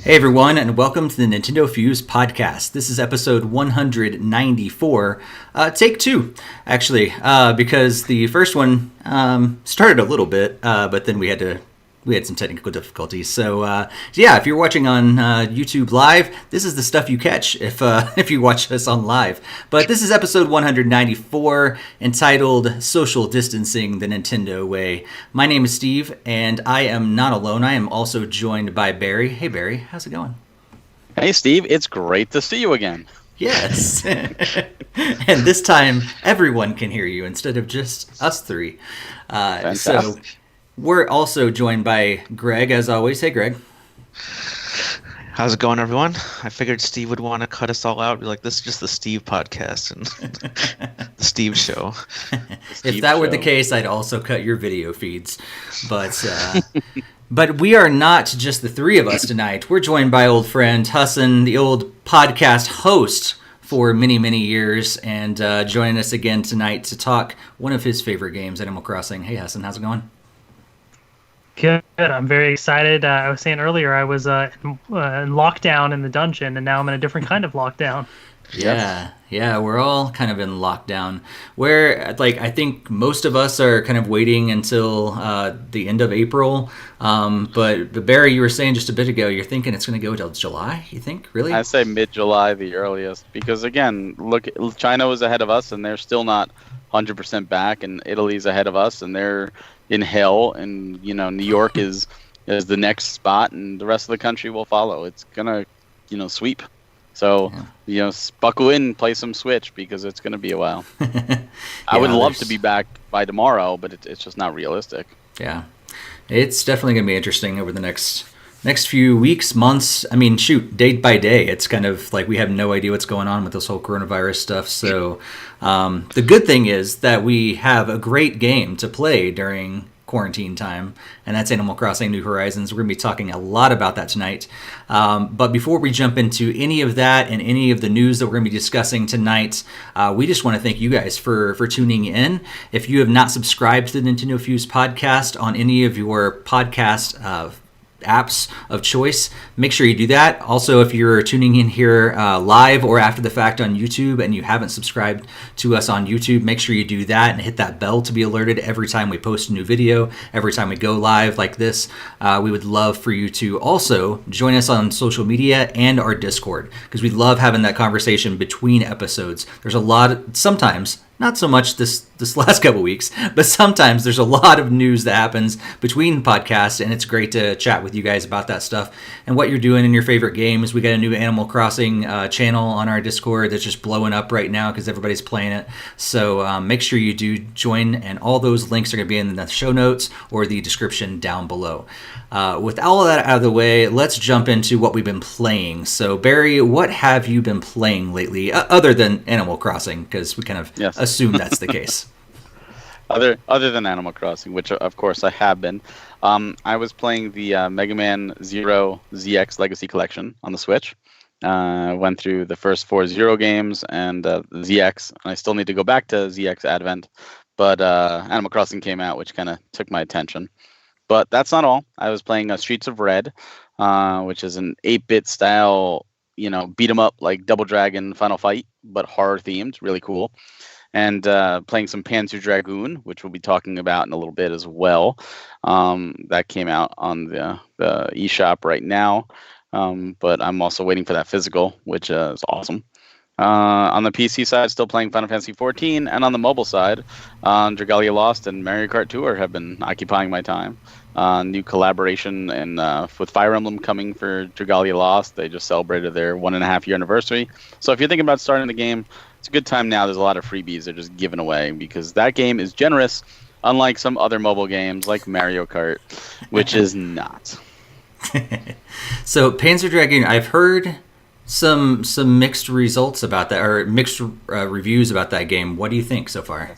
Hey everyone, and welcome to the NintendoFuse Podcast. This is episode 194, take two, actually, because the first one started a little bit, but then we had some technical difficulties. So yeah, if you're watching on YouTube Live, this is the stuff you catch if you watch us on live. But this is episode 194, entitled "Social Distancing the Nintendo Way." My name is Steve, and I am not alone. I am also joined by Barry. Hey Barry, how's it going? Hey Steve, it's great to see you again. Yes. And this time, everyone can hear you instead of just us three. So we're also joined by Greg, as always. Hey, Greg. How's it going, everyone? I figured Steve would want to cut us all out. Be like, this is just the Steve podcast and the Steve show. If that were the case, I'd also cut your video feeds. But we are not just the three of us tonight. We're joined by old friend Hassan, the old podcast host for many, many years, and joining us again tonight to talk one of his favorite games, Animal Crossing. Hey, Hassan, how's it going? Good. I'm very excited. I was saying earlier I was in lockdown in the dungeon, and now I'm in a different kind of lockdown. Yeah, we're all kind of in lockdown. Where, I think most of us are kind of waiting until the end of April. But Barry, you were saying just a bit ago, you're thinking it's going to go till July. You think, really? I'd say mid-July, the earliest, because again, look, China was ahead of us, and they're still not 100% back, and Italy's ahead of us, and they're in hell, and New York is the next spot, and the rest of the country will follow. It's gonna sweep. So buckle in, play some Switch, because it's gonna be a while. I would love to be back by tomorrow, but it's just not realistic. Yeah, it's definitely gonna be interesting over the next few weeks, months. I mean, shoot, day by day, it's kind of like we have no idea what's going on with this whole coronavirus stuff. So the good thing is that we have a great game to play during quarantine time, and that's Animal Crossing New Horizons. We're going to be talking a lot about that tonight. But before we jump into any of that and any of the news that we're going to be discussing tonight, we just want to thank you guys for tuning in. If you have not subscribed to the NintendoFuse Podcast on any of your podcast apps of choice, make sure you do that. Also, if you're tuning in here live or after the fact on YouTube and you haven't subscribed to us on YouTube, make sure you do that and hit that bell to be alerted every time we post a new video, every time we go live like this. We would love for you to also join us on social media and our Discord, because we love having that conversation between episodes. There's a lot, sometimes not so much this last couple weeks, but sometimes there's a lot of news that happens between podcasts, and it's great to chat with you guys about that stuff and what you're doing in your favorite games. We got a new Animal Crossing channel on our Discord that's just blowing up right now because everybody's playing it. So make sure you do join, and all those links are going to be in the show notes or the description down below. With all of that out of the way, let's jump into what we've been playing. So Barry, what have you been playing lately, other than Animal Crossing? Because we kind of assume that's the case. Other than Animal Crossing, which of course I have been, I was playing the Mega Man Zero ZX Legacy Collection on the Switch. Went through the first 4 Zero games and ZX, and I still need to go back to ZX Advent, but Animal Crossing came out, which kind of took my attention. But that's not all. I was playing Streets of Red, which is an 8-bit style, beat 'em up like Double Dragon Final Fight, but horror themed, really cool. And playing some Panzer Dragoon, which we'll be talking about in a little bit as well. That came out on the eShop right now, but I'm also waiting for that physical, which is awesome. On the PC side, still playing Final Fantasy XIV, and on the mobile side, Dragalia Lost and Mario Kart Tour have been occupying my time. New collaboration and with Fire Emblem coming for Dragalia Lost. They just celebrated their 1.5-year anniversary. So if you're thinking about starting the game, it's a good time now. There's a lot of freebies they're just giving away, because that game is generous, unlike some other mobile games like Mario Kart, which is not. So Panzer Dragoon, I've heard some mixed results about that, or mixed reviews about that game. What do you think so far?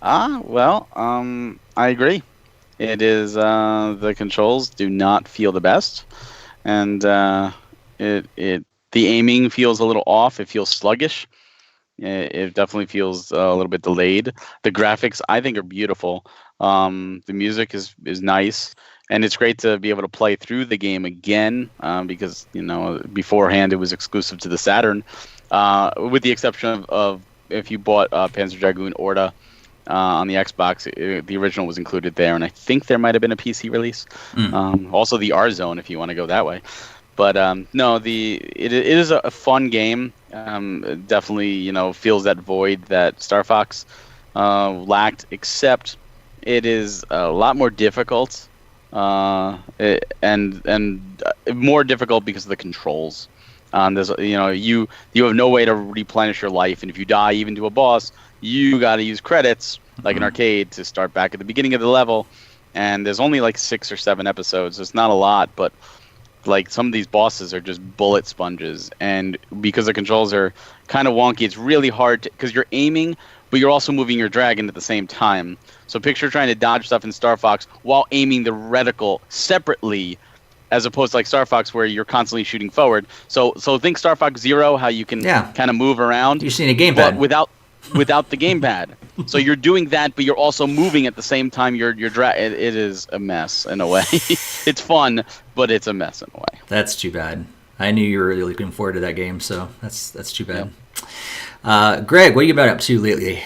I agree. It is the controls do not feel the best, and the aiming feels a little off. It feels sluggish. It definitely feels a little bit delayed. The graphics, I think, are beautiful. The music is nice. and it's great to be able to play through the game again because beforehand it was exclusive to the Saturn, with the exception of if you bought Panzer Dragoon Orta on the Xbox, the original was included there, and I think there might have been a PC release. Also the R Zone if you want to go that way. But no, it is a fun game. Definitely, fills that void that Star Fox lacked, except it is a lot more difficult, and more difficult because of the controls. There's you have no way to replenish your life, and if you die even to a boss, you got to use credits like an arcade to start back at the beginning of the level. And there's only like 6 or 7 episodes. It's not a lot, but like some of these bosses are just bullet sponges, and because the controls are kind of wonky, it's really hard because you're aiming, but you're also moving your dragon at the same time. So picture trying to dodge stuff in Star Fox while aiming the reticle separately, as opposed to like Star Fox where you're constantly shooting forward. So think Star Fox Zero, how you can kind of move around. You've seen a gamepad without the gamepad. So you're doing that, but you're also moving at the same time. It is a mess in a way. It's fun, but it's a mess in a way. That's too bad. I knew you were really looking forward to that game, so that's too bad. Yeah. Greg, what have you been up to lately?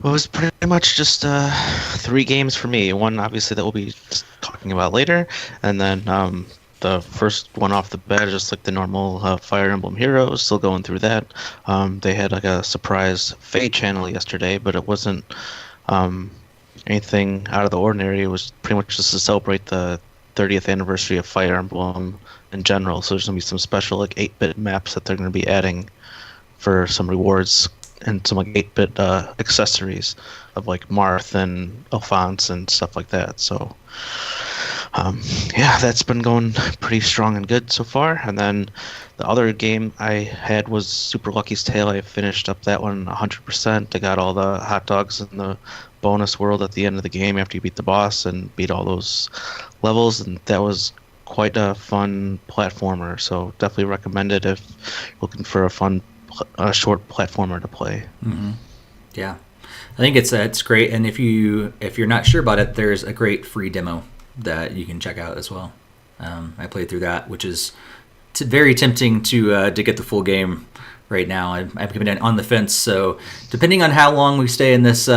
Well, it was pretty much just 3 games for me. One, obviously, that we'll be talking about later, and then the first one off the bat is just like the normal Fire Emblem Heroes, still going through that. They had like a surprise Fade channel yesterday, but it wasn't anything out of the ordinary. It was pretty much just to celebrate the 30th anniversary of Fire Emblem in general. So there's going to be some special like 8-bit maps that they're going to be adding for some rewards and some like 8-bit accessories of like Marth and Alphonse and stuff like that. So that's been going pretty strong and good so far. And then the other game I had was Super Lucky's Tale. I finished up that one 100%. I got all the hot dogs in the bonus world at the end of the game after you beat the boss and beat all those levels, and that was quite a fun platformer. So definitely recommend it if you're looking for a fun short platformer to play. Mm-hmm. Yeah, I think it's great. And if you're not sure about it, there's a great free demo that you can check out as well. I played through that, which is very tempting to get the full game right now. I've been on the fence, so depending on how long we stay in this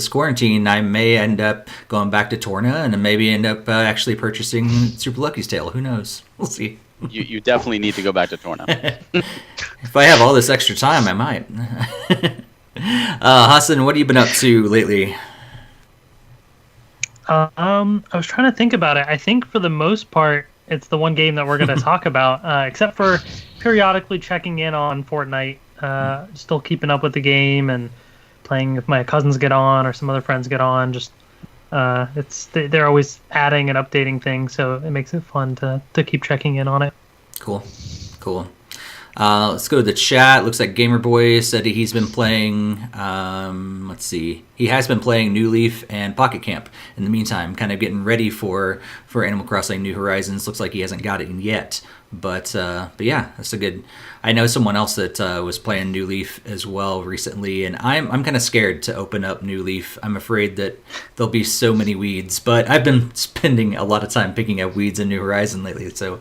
quarantine, I may end up going back to Torna and maybe end up actually purchasing Super Lucky's Tale. Who knows? We'll see. You definitely need to go back to Torna. If I have all this extra time, I might. Hassan, what have you been up to lately? I was trying to think about it. I think for the most part, it's the one game that we're going to talk about, except for periodically checking in on Fortnite, still keeping up with the game and playing if my cousins get on or some other friends get on. Just they're always adding and updating things, so it makes it fun to keep checking in on it. Cool. Let's go to the chat. Looks like Gamerboy said he's been playing, let's see. He has been playing New Leaf and Pocket Camp in the meantime, kind of getting ready for Animal Crossing New Horizons. Looks like he hasn't got it yet. But yeah, that's a good... I know someone else that was playing New Leaf as well recently, and I'm kind of scared to open up New Leaf. I'm afraid that there'll be so many weeds, but I've been spending a lot of time picking up weeds in New Horizon lately, so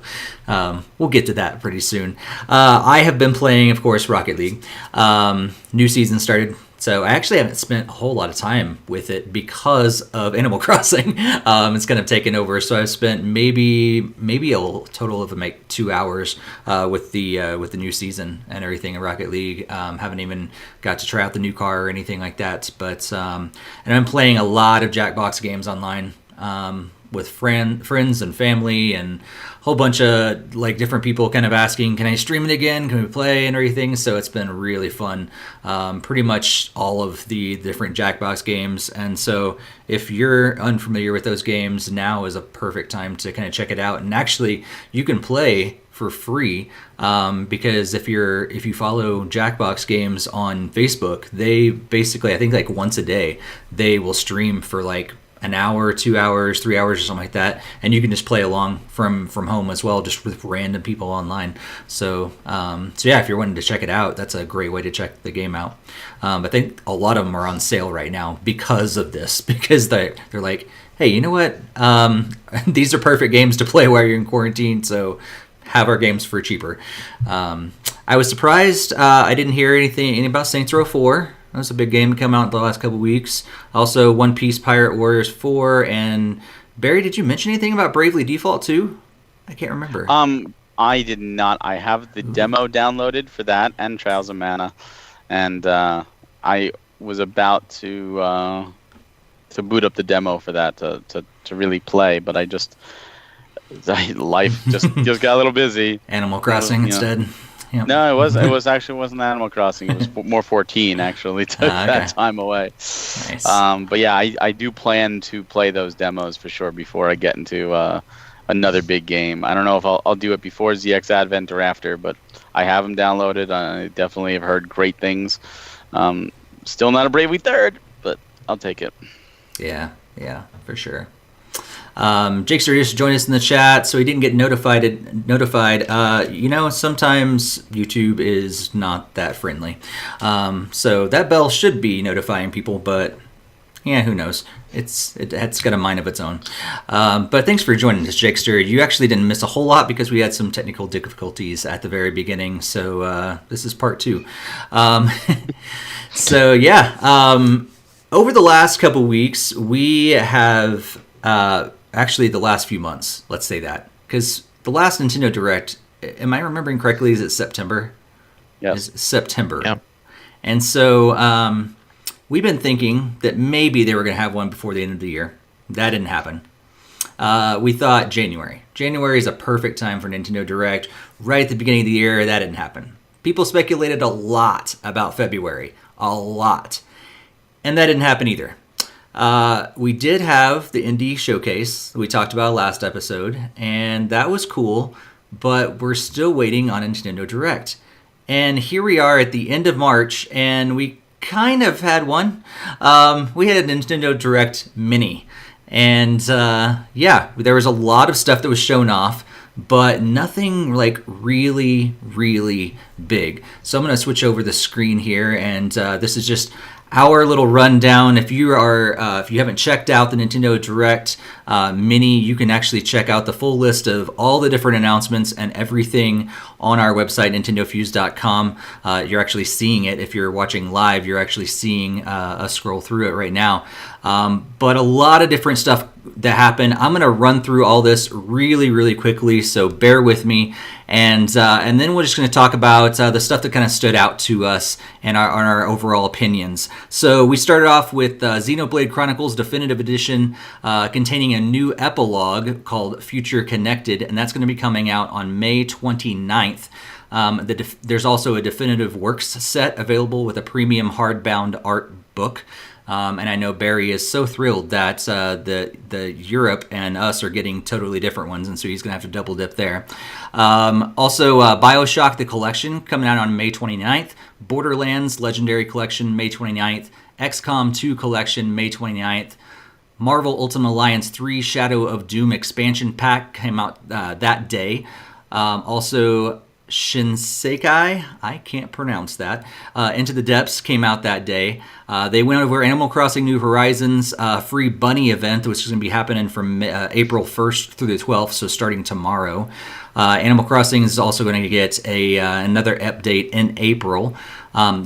we'll get to that pretty soon. I have been playing, of course, Rocket League. New season started. So I actually haven't spent a whole lot of time with it because of Animal Crossing. It's kind of taken over. So I've spent maybe a total of like 2 hours with the new season and everything in Rocket League. Haven't even got to try out the new car or anything like that. But and I'm playing a lot of Jackbox games online with friends and family and a whole bunch of like different people kind of asking, can I stream it again? Can we play and everything? So it's been really fun. Pretty much all of the different Jackbox games. And so if you're unfamiliar with those games, now is a perfect time to kind of check it out. And actually you can play for free because if you follow Jackbox Games on Facebook, they basically, I think like once a day, they will stream for like an hour, 2 hours, 3 hours, or something like that, and you can just play along from home as well, just with random people online. So yeah, if you're wanting to check it out, that's a great way to check the game out. I think a lot of them are on sale right now because of this, because they're like, hey, you know what? These are perfect games to play while you're in quarantine, so have our games for cheaper. I was surprised I didn't hear anything about Saints Row 4. That was a big game to come out in the last couple weeks. Also, One Piece Pirate Warriors 4. And Barry, did you mention anything about Bravely Default 2? I can't remember. I did not. I have the demo downloaded for that and Trials of Mana, and I was about to boot up the demo for that to really play, but life just got a little busy. Animal Crossing instead. Yep. No, it wasn't Animal Crossing. It was more 14 actually. Took that time away. Nice. But yeah, I do plan to play those demos for sure before I get into another big game. I don't know if I'll do it before ZX Advent or after, but I have them downloaded. I definitely have heard great things. Still not a Bravely Third, but I'll take it. Yeah, for sure. Jakester just joined us in the chat, so he didn't get notified. Sometimes YouTube is not that friendly. So that bell should be notifying people, but yeah, who knows? It's got a mind of its own. But thanks for joining us, Jakester. You actually didn't miss a whole lot because we had some technical difficulties at the very beginning. So this is part 2. So yeah, over the last couple weeks, we have actually the last few months. Let's say that, because the last Nintendo Direct, am I remembering correctly? Is it September? Yes. Is September. Yeah. And so we've been thinking that maybe they were going to have one before the end of the year. That didn't happen. We thought January. January is a perfect time for Nintendo Direct. Right at the beginning of the year, that didn't happen. People speculated a lot about February. A lot. And that didn't happen either. We did have the indie showcase that we talked about last episode, and that was cool, but we're still waiting on Nintendo Direct. And here we are at the end of March, and we kind of had one. We had a Nintendo Direct Mini, and there was a lot of stuff that was shown off, but nothing like really, really big. So I'm going to switch over the screen here, and this is just our little rundown. If you haven't checked out the Nintendo Direct Mini, you can actually check out the full list of all the different announcements and everything on our website, NintendoFuse.com. You're actually seeing it. If you're watching live, you're actually seeing us scroll through it right now. But a lot of different stuff that happened. I'm going to run through all this really, really quickly, so bear with me. And then we're just going to talk about the stuff that kind of stood out to us and our overall opinions. So we started off with Xenoblade Chronicles Definitive Edition, containing a new epilogue called Future Connected, and that's going to be coming out on May 29th. There's also a definitive works set available with a premium hardbound art book. And I know Barry is so thrilled that the Europe and us are getting totally different ones, and so he's going to have to double dip there. Also, Bioshock The Collection coming out on May 29th. Borderlands Legendary Collection, May 29th. XCOM 2 Collection, May 29th. Marvel Ultimate Alliance 3 Shadow of Doom Expansion Pack came out that day. Also, Shinsekai, I can't pronounce that. Into the Depths came out that day. They went over Animal Crossing New Horizons free bunny event, which is going to be happening from April 1st through the 12th, so starting tomorrow. Animal Crossing is also going to get another update in April.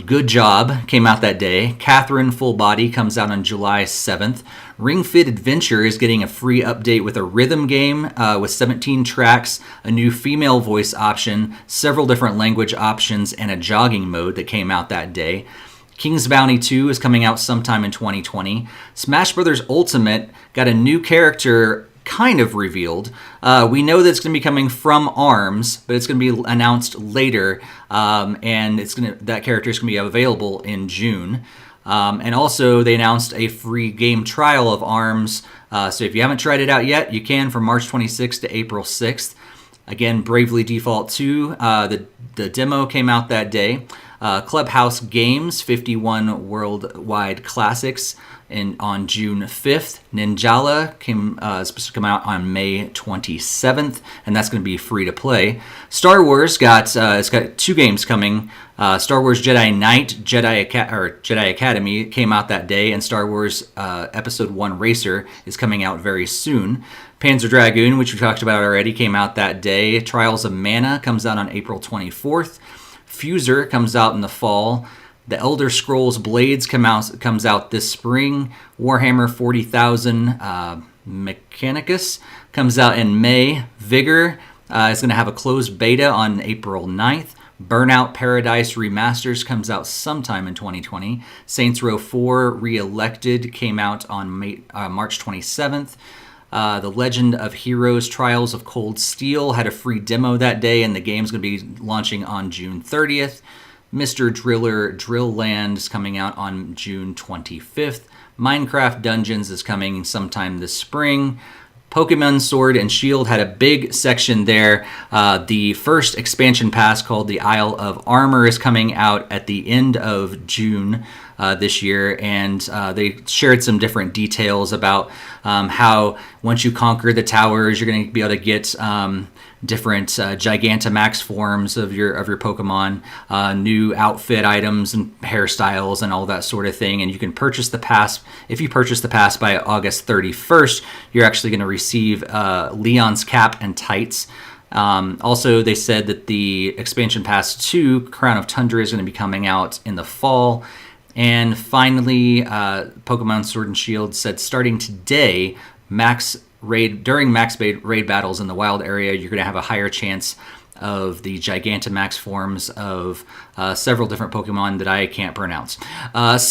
Good Job came out that day. Catherine Full Body comes out on July 7th. Ring Fit Adventure is getting a free update with a rhythm game with 17 tracks, a new female voice option, several different language options, and a jogging mode that came out that day. King's Bounty 2 is coming out sometime in 2020. Smash Bros. Ultimate got a new character kind of revealed. We know that it's going to be coming from ARMS, but it's going to be announced later, and that character is going to be available in June. And also, they announced a free game trial of ARMS. So if you haven't tried it out yet, you can from March 26th to April 6th. Again, Bravely Default 2, the demo came out that day. Clubhouse Games 51 Worldwide Classics on June 5th. Ninjala is supposed to come out on May 27th, and that's going to be free to play. Star Wars it's got 2 games coming. Star Wars Jedi Knight, Jedi Academy came out that day, and Star Wars Episode 1 Racer is coming out very soon. Panzer Dragoon, which we talked about already, came out that day. Trials of Mana comes out on April 24th. Fuser comes out in the fall. The Elder Scrolls Blades comes out this spring. Warhammer 40,000 Mechanicus comes out in May. Vigor is going to have a closed beta on April 9th. Burnout Paradise Remasters comes out sometime in 2020. Saints Row 4 Re-Elected came out on March 27th. The Legend of Heroes Trials of Cold Steel had a free demo that day, and the game's going to be launching on June 30th. Mr. Driller Drill Land is coming out on June 25th. Minecraft Dungeons is coming sometime this spring. Pokemon Sword and Shield had a big section there. The first expansion pass, called the Isle of Armor, is coming out at the end of June this year, and they shared some different details about how once you conquer the towers, you're going to be able to get different Gigantamax forms of your Pokemon, new outfit items and hairstyles and all that sort of thing. And you can purchase the pass. If you purchase the pass by August 31st, you're actually going to receive Leon's cap and tights. Also, they said that the expansion pass 2, Crown of Tundra, is going to be coming out in the fall. And finally, Pokemon Sword and Shield said starting today, during max raid battles in the wild area, you're going to have a higher chance of the Gigantamax forms of several different Pokemon that I can't pronounce. That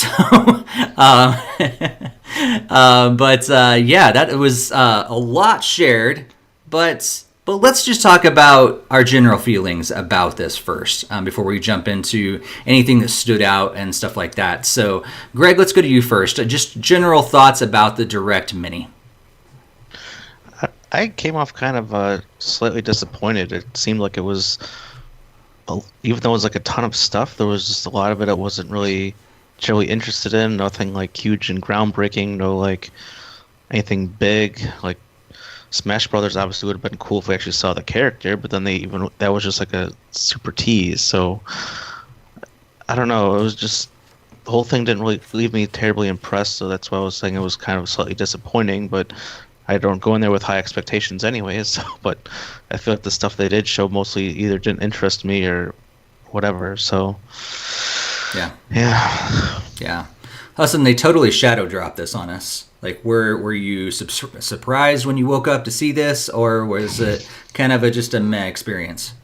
was a lot shared, but let's just talk about our general feelings about this first, before we jump into anything that stood out and stuff like that. So, Greg, let's go to you first. Just general thoughts about the Direct Mini. I came off kind of slightly disappointed. It seemed like it was, even though it was like a ton of stuff, there was just a lot of it I wasn't really generally interested in. Nothing like huge and groundbreaking. No like anything big. Like Smash Brothers obviously would have been cool if we actually saw the character, but then that was just like a super tease. So I don't know. It was just, the whole thing didn't really leave me terribly impressed. So that's why I was saying it was kind of slightly disappointing. But I don't go in there with high expectations anyways. So, but I feel like the stuff they did show mostly either didn't interest me or whatever. So yeah. Listen, they totally shadow dropped this on us. Like, were you surprised when you woke up to see this, or was it kind of just a meh experience?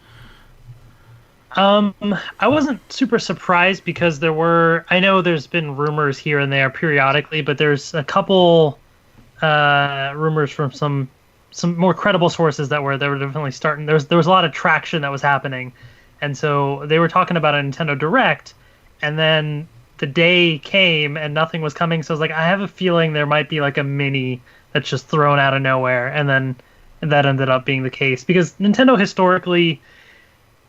I wasn't super surprised because I know there's been rumors here and there periodically, but there's a couple rumors from some more credible sources that were definitely starting. There was a lot of traction that was happening, and so they were talking about a Nintendo Direct, and then the day came and nothing was coming. So I was like, I have a feeling there might be like a mini that's just thrown out of nowhere, and then that ended up being the case because Nintendo historically,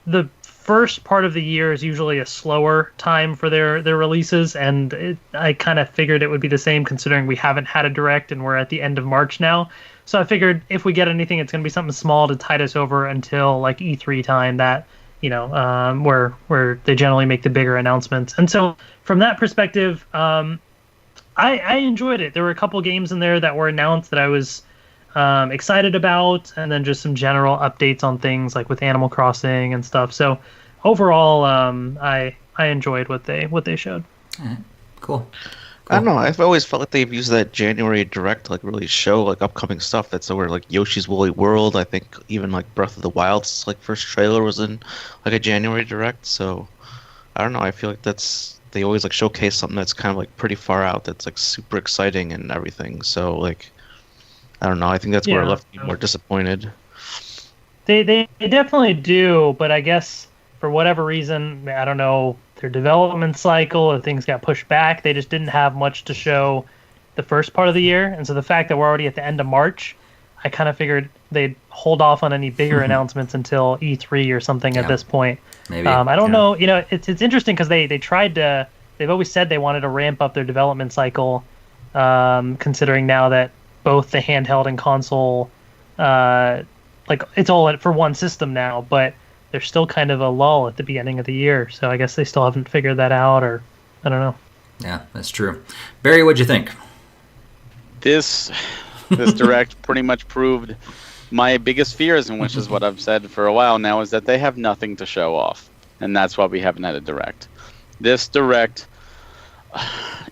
the first part of the year is usually a slower time for their releases, and I kind of figured it would be the same considering we haven't had a Direct and we're at the end of March now. So I figured if we get anything, it's going to be something small to tide us over until like E3 time, that where they generally make the bigger announcements. And so from that perspective, I enjoyed it. There were a couple games in there that were announced that I was excited about, and then just some general updates on things like with Animal Crossing and stuff. So overall, I enjoyed what they showed. Cool. I don't know. I've always felt like they've used that January Direct to like really show like upcoming stuff. That's where like Yoshi's Woolly World. I think even like Breath of the Wild's like first trailer was in like a January Direct. So I don't know. I feel like they always like showcase something that's kind of like pretty far out. That's like super exciting and everything. So like, I don't know. I think that's where it left me more disappointed. They definitely do, but I guess for whatever reason, I don't know, their development cycle or things got pushed back. They just didn't have much to show the first part of the year. And so the fact that we're already at the end of March, I kind of figured they'd hold off on any bigger announcements until E3 or something at this point. Maybe. I don't know. You know, it's interesting because they tried to. They've always said they wanted to ramp up their development cycle, considering now that both the handheld and console, like it's all for one system now, but there's still kind of a lull at the beginning of the year. So I guess they still haven't figured that out, or I don't know. Yeah, that's true. Barry, what'd you think? This Direct pretty much proved my biggest fears, and which is what I've said for a while now, is that they have nothing to show off, and that's why we haven't had a Direct. This Direct,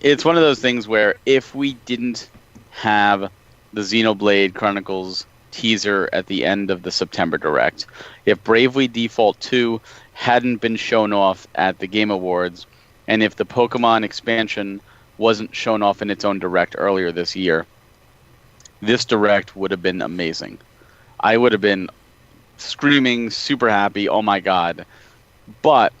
it's one of those things where if we didn't have the Xenoblade Chronicles teaser at the end of the September Direct, if Bravely Default 2 hadn't been shown off at the Game Awards, and if the Pokemon expansion wasn't shown off in its own Direct earlier this year, this Direct would have been amazing. I would have been screaming, super happy, oh my god. But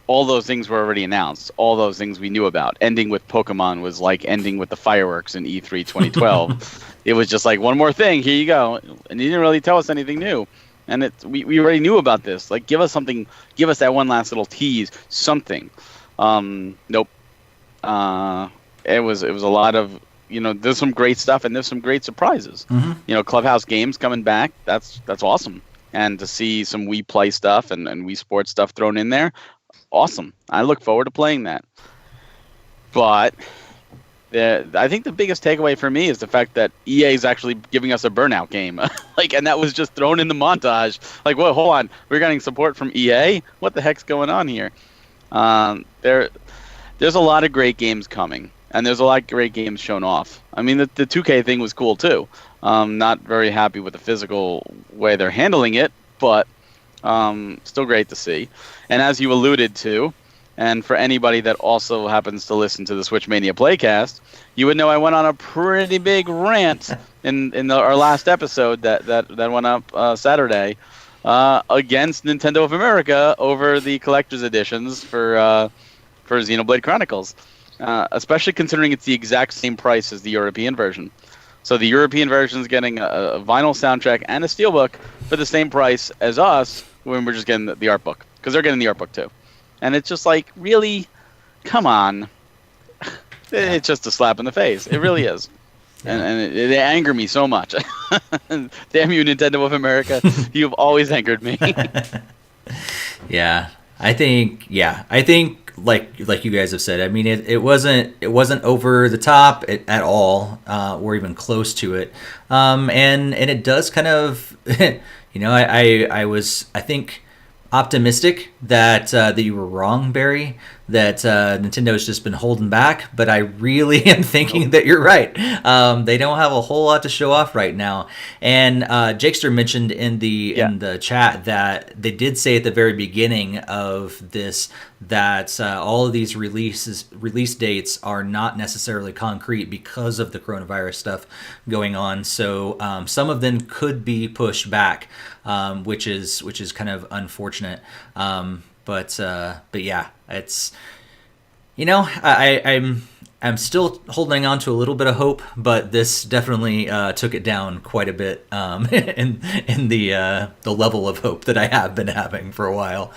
all those things were already announced. All those things we knew about. Ending with Pokemon was like ending with the fireworks in E3 2012. It was just like, one more thing, here you go. And you didn't really tell us anything new. And we already knew about this. Like, give us something, give us that one last little tease, something. Nope. It was a lot of, there's some great stuff and there's some great surprises. Mm-hmm. Clubhouse Games coming back, that's awesome. And to see some Wii Play stuff and Wii Sports stuff thrown in there, awesome. I look forward to playing that. But I think the biggest takeaway for me is the fact that EA is actually giving us a Burnout game. And that was just thrown in the montage. Like, whoa, hold on. We're getting support from EA? What the heck's going on here? There's a lot of great games coming. And there's a lot of great games shown off. I mean, the 2K thing was cool, too. Not very happy with the physical way they're handling it, but still great to see. And as you alluded to, and for anybody that also happens to listen to the Switch Mania Playcast, you would know I went on a pretty big rant in our last episode that went up Saturday against Nintendo of America over the collector's editions for Xenoblade Chronicles. Especially considering it's the exact same price as the European version. So the European version is getting a vinyl soundtrack and a steelbook for the same price as us when we're just getting the art book. Because they're getting the art book too. And it's just like, really? Come on. It's just a slap in the face. It really is. And it anger me so much. Damn you, Nintendo of America. You've always angered me. Yeah. I think like you guys have said, I mean, it wasn't over the top at all, or even close to it. And it does kind of, I was, I think, optimistic that you were wrong, Barry, that Nintendo's just been holding back, but I really am thinking that you're right. They don't have a whole lot to show off right now. And Jakester mentioned in the chat that they did say at the very beginning of this that all of these release dates are not necessarily concrete because of the coronavirus stuff going on. So some of them could be pushed back, which is kind of unfortunate. But yeah, it's, I'm still holding on to a little bit of hope, but this definitely took it down quite a bit in the level of hope that I have been having for a while.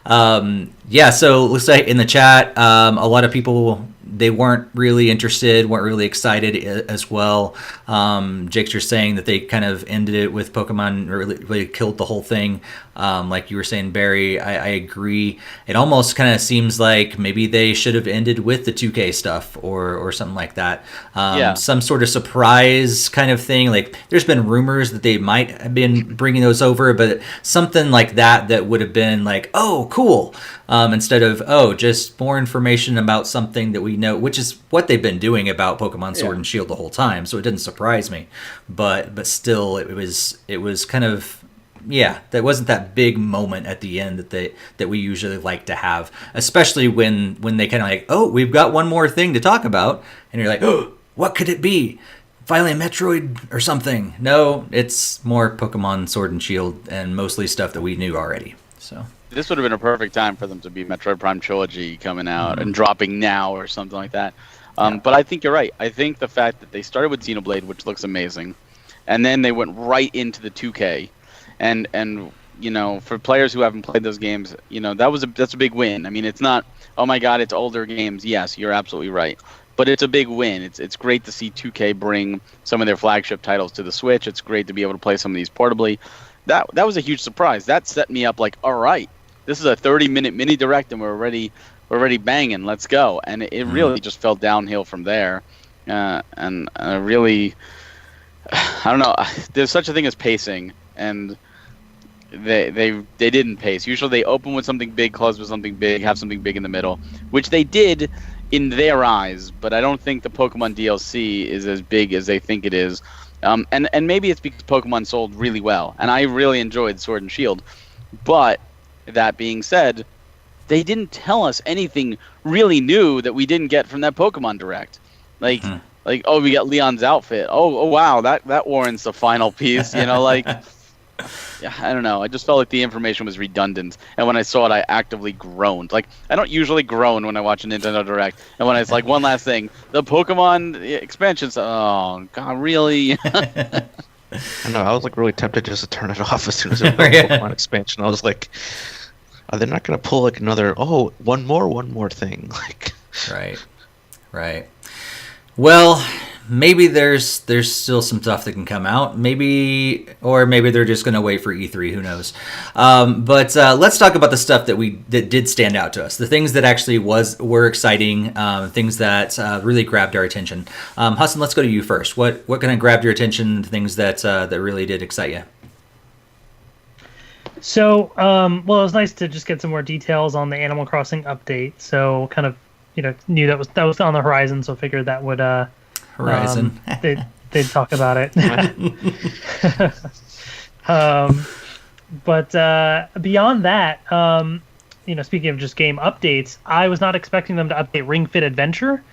So looks like in the chat, a lot of people, they weren't really interested, weren't really excited as well. Jake's saying that they kind of ended it with Pokemon, or really killed the whole thing. Like you were saying, Barry, I agree. It almost kind of seems like maybe they should have ended with the 2K stuff or something like that. Some sort of surprise kind of thing. Like, there's been rumors that they might have been bringing those over, but something like that would have been like, oh, cool. Instead of, just more information about something that we know, which is what they've been doing about Pokemon Sword and Shield the whole time. So it didn't surprise me, but still, it was kind of, that wasn't that big moment at the end that we usually like to have, especially when they kind of like, oh, we've got one more thing to talk about, and you're like, oh, what could it be? Finally, a Metroid or something. No, it's more Pokemon Sword and Shield, and mostly stuff that we knew already. So this would have been a perfect time for them to be Metroid Prime Trilogy coming out and dropping now or something like that. But I think you're right. I think the fact that they started with Xenoblade, which looks amazing, and then they went right into the 2K, and for players who haven't played those games, that's a big win. I mean, it's not, oh my God, it's older games. Yes, you're absolutely right. But it's a big win. It's great to see 2K bring some of their flagship titles to the Switch. It's great to be able to play some of these portably. That was a huge surprise. That set me up like, all right, this is a 30-minute mini direct, and we're already banging. Let's go. And it really just fell downhill from there. And really, I don't know. There's such a thing as pacing, and they didn't pace. Usually they open with something big, close with something big, have something big in the middle, which they did in their eyes, but I don't think the Pokemon DLC is as big as they think it is. And maybe it's because Pokemon sold really well, and I really enjoyed Sword and Shield. But that being said, they didn't tell us anything really new that we didn't get from that Pokemon Direct. Like, oh, we got Leon's outfit. Oh wow, that warrants the final piece. Yeah, I don't know. I just felt like the information was redundant, and when I saw it, I actively groaned. Like, I don't usually groan when I watch a Nintendo Direct, and when it's like, one last thing, the Pokemon expansions. Oh God, really? I know. I was like really tempted just to turn it off as soon as it was Pokemon expansion. I was like, are they not going to pull like another? Oh, one more thing? Like, right. Well, maybe there's still some stuff that can come out. Maybe they're just going to wait for E3. Who knows? But let's talk about the stuff that did stand out to us. The things that actually were exciting. Things that really grabbed our attention. Hassan, let's go to you first. What kind of grabbed your attention? Things that really did excite you. So, well, it was nice to just get some more details on the Animal Crossing update. So, kind of, knew that was on the horizon. So, figured that would horizon. They'd talk about it. But beyond that, speaking of just game updates, I was not expecting them to update Ring Fit Adventure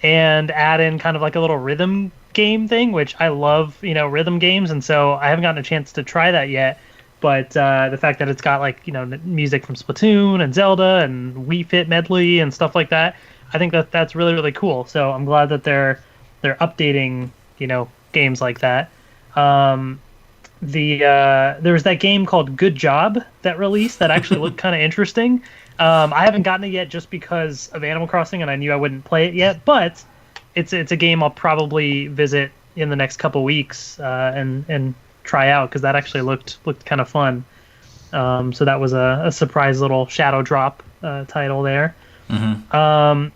and add in kind of like a little rhythm game thing, which I love, rhythm games, and so I haven't gotten a chance to try that yet. But the fact that it's got like music from Splatoon and Zelda and Wii Fit medley and stuff like that, I think that's really, really cool. So I'm glad that they're updating games like that. There was that game called Good Job that released that actually looked kind of interesting. I haven't gotten it yet just because of Animal Crossing, and I knew I wouldn't play it yet. But it's a game I'll probably visit in the next couple weeks and try out, because that actually looked kind of fun. So that was a surprise little shadow drop title there. I'm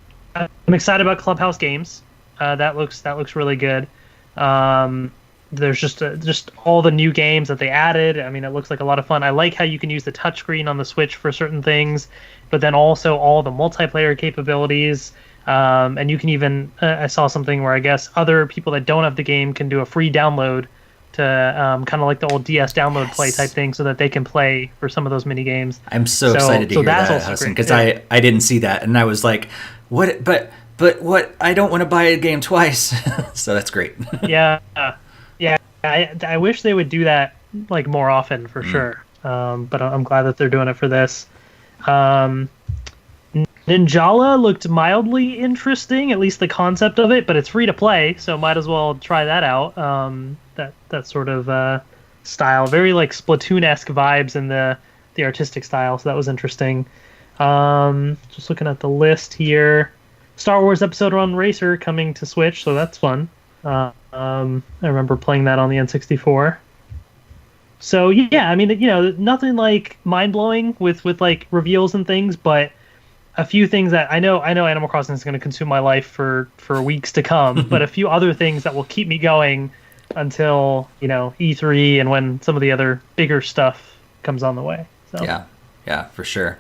excited about Clubhouse Games. That looks really good. There's just all the new games that they added. I mean, it looks like a lot of fun. I like how you can use the touchscreen on the Switch for certain things, but then also all the multiplayer capabilities. And you can even I saw something where I guess other people that don't have the game can do a free download to kind of like the old DS download play type thing, so that they can play for some of those mini games. I'm so excited to hear that, Hassan, because I didn't see that, and I was like, what? But what? I don't want to buy a game twice. So that's great. Yeah. I wish they would do that like more often for sure. But I'm glad that they're doing it for this. Ninjala looked mildly interesting, at least the concept of it, but it's free to play, so might as well try that out. That sort of style, very like Splatoon-esque vibes in the artistic style, so that was interesting. Just looking at the list here, Star Wars Episode 1 Racer coming to Switch, so that's fun. I remember playing that on the N64. So yeah, I mean, nothing like mind-blowing with like reveals and things, but a few things that I know Animal Crossing is going to consume my life for weeks to come, but a few other things that will keep me going until E3 and when some of the other bigger stuff comes on the way. So yeah, for sure.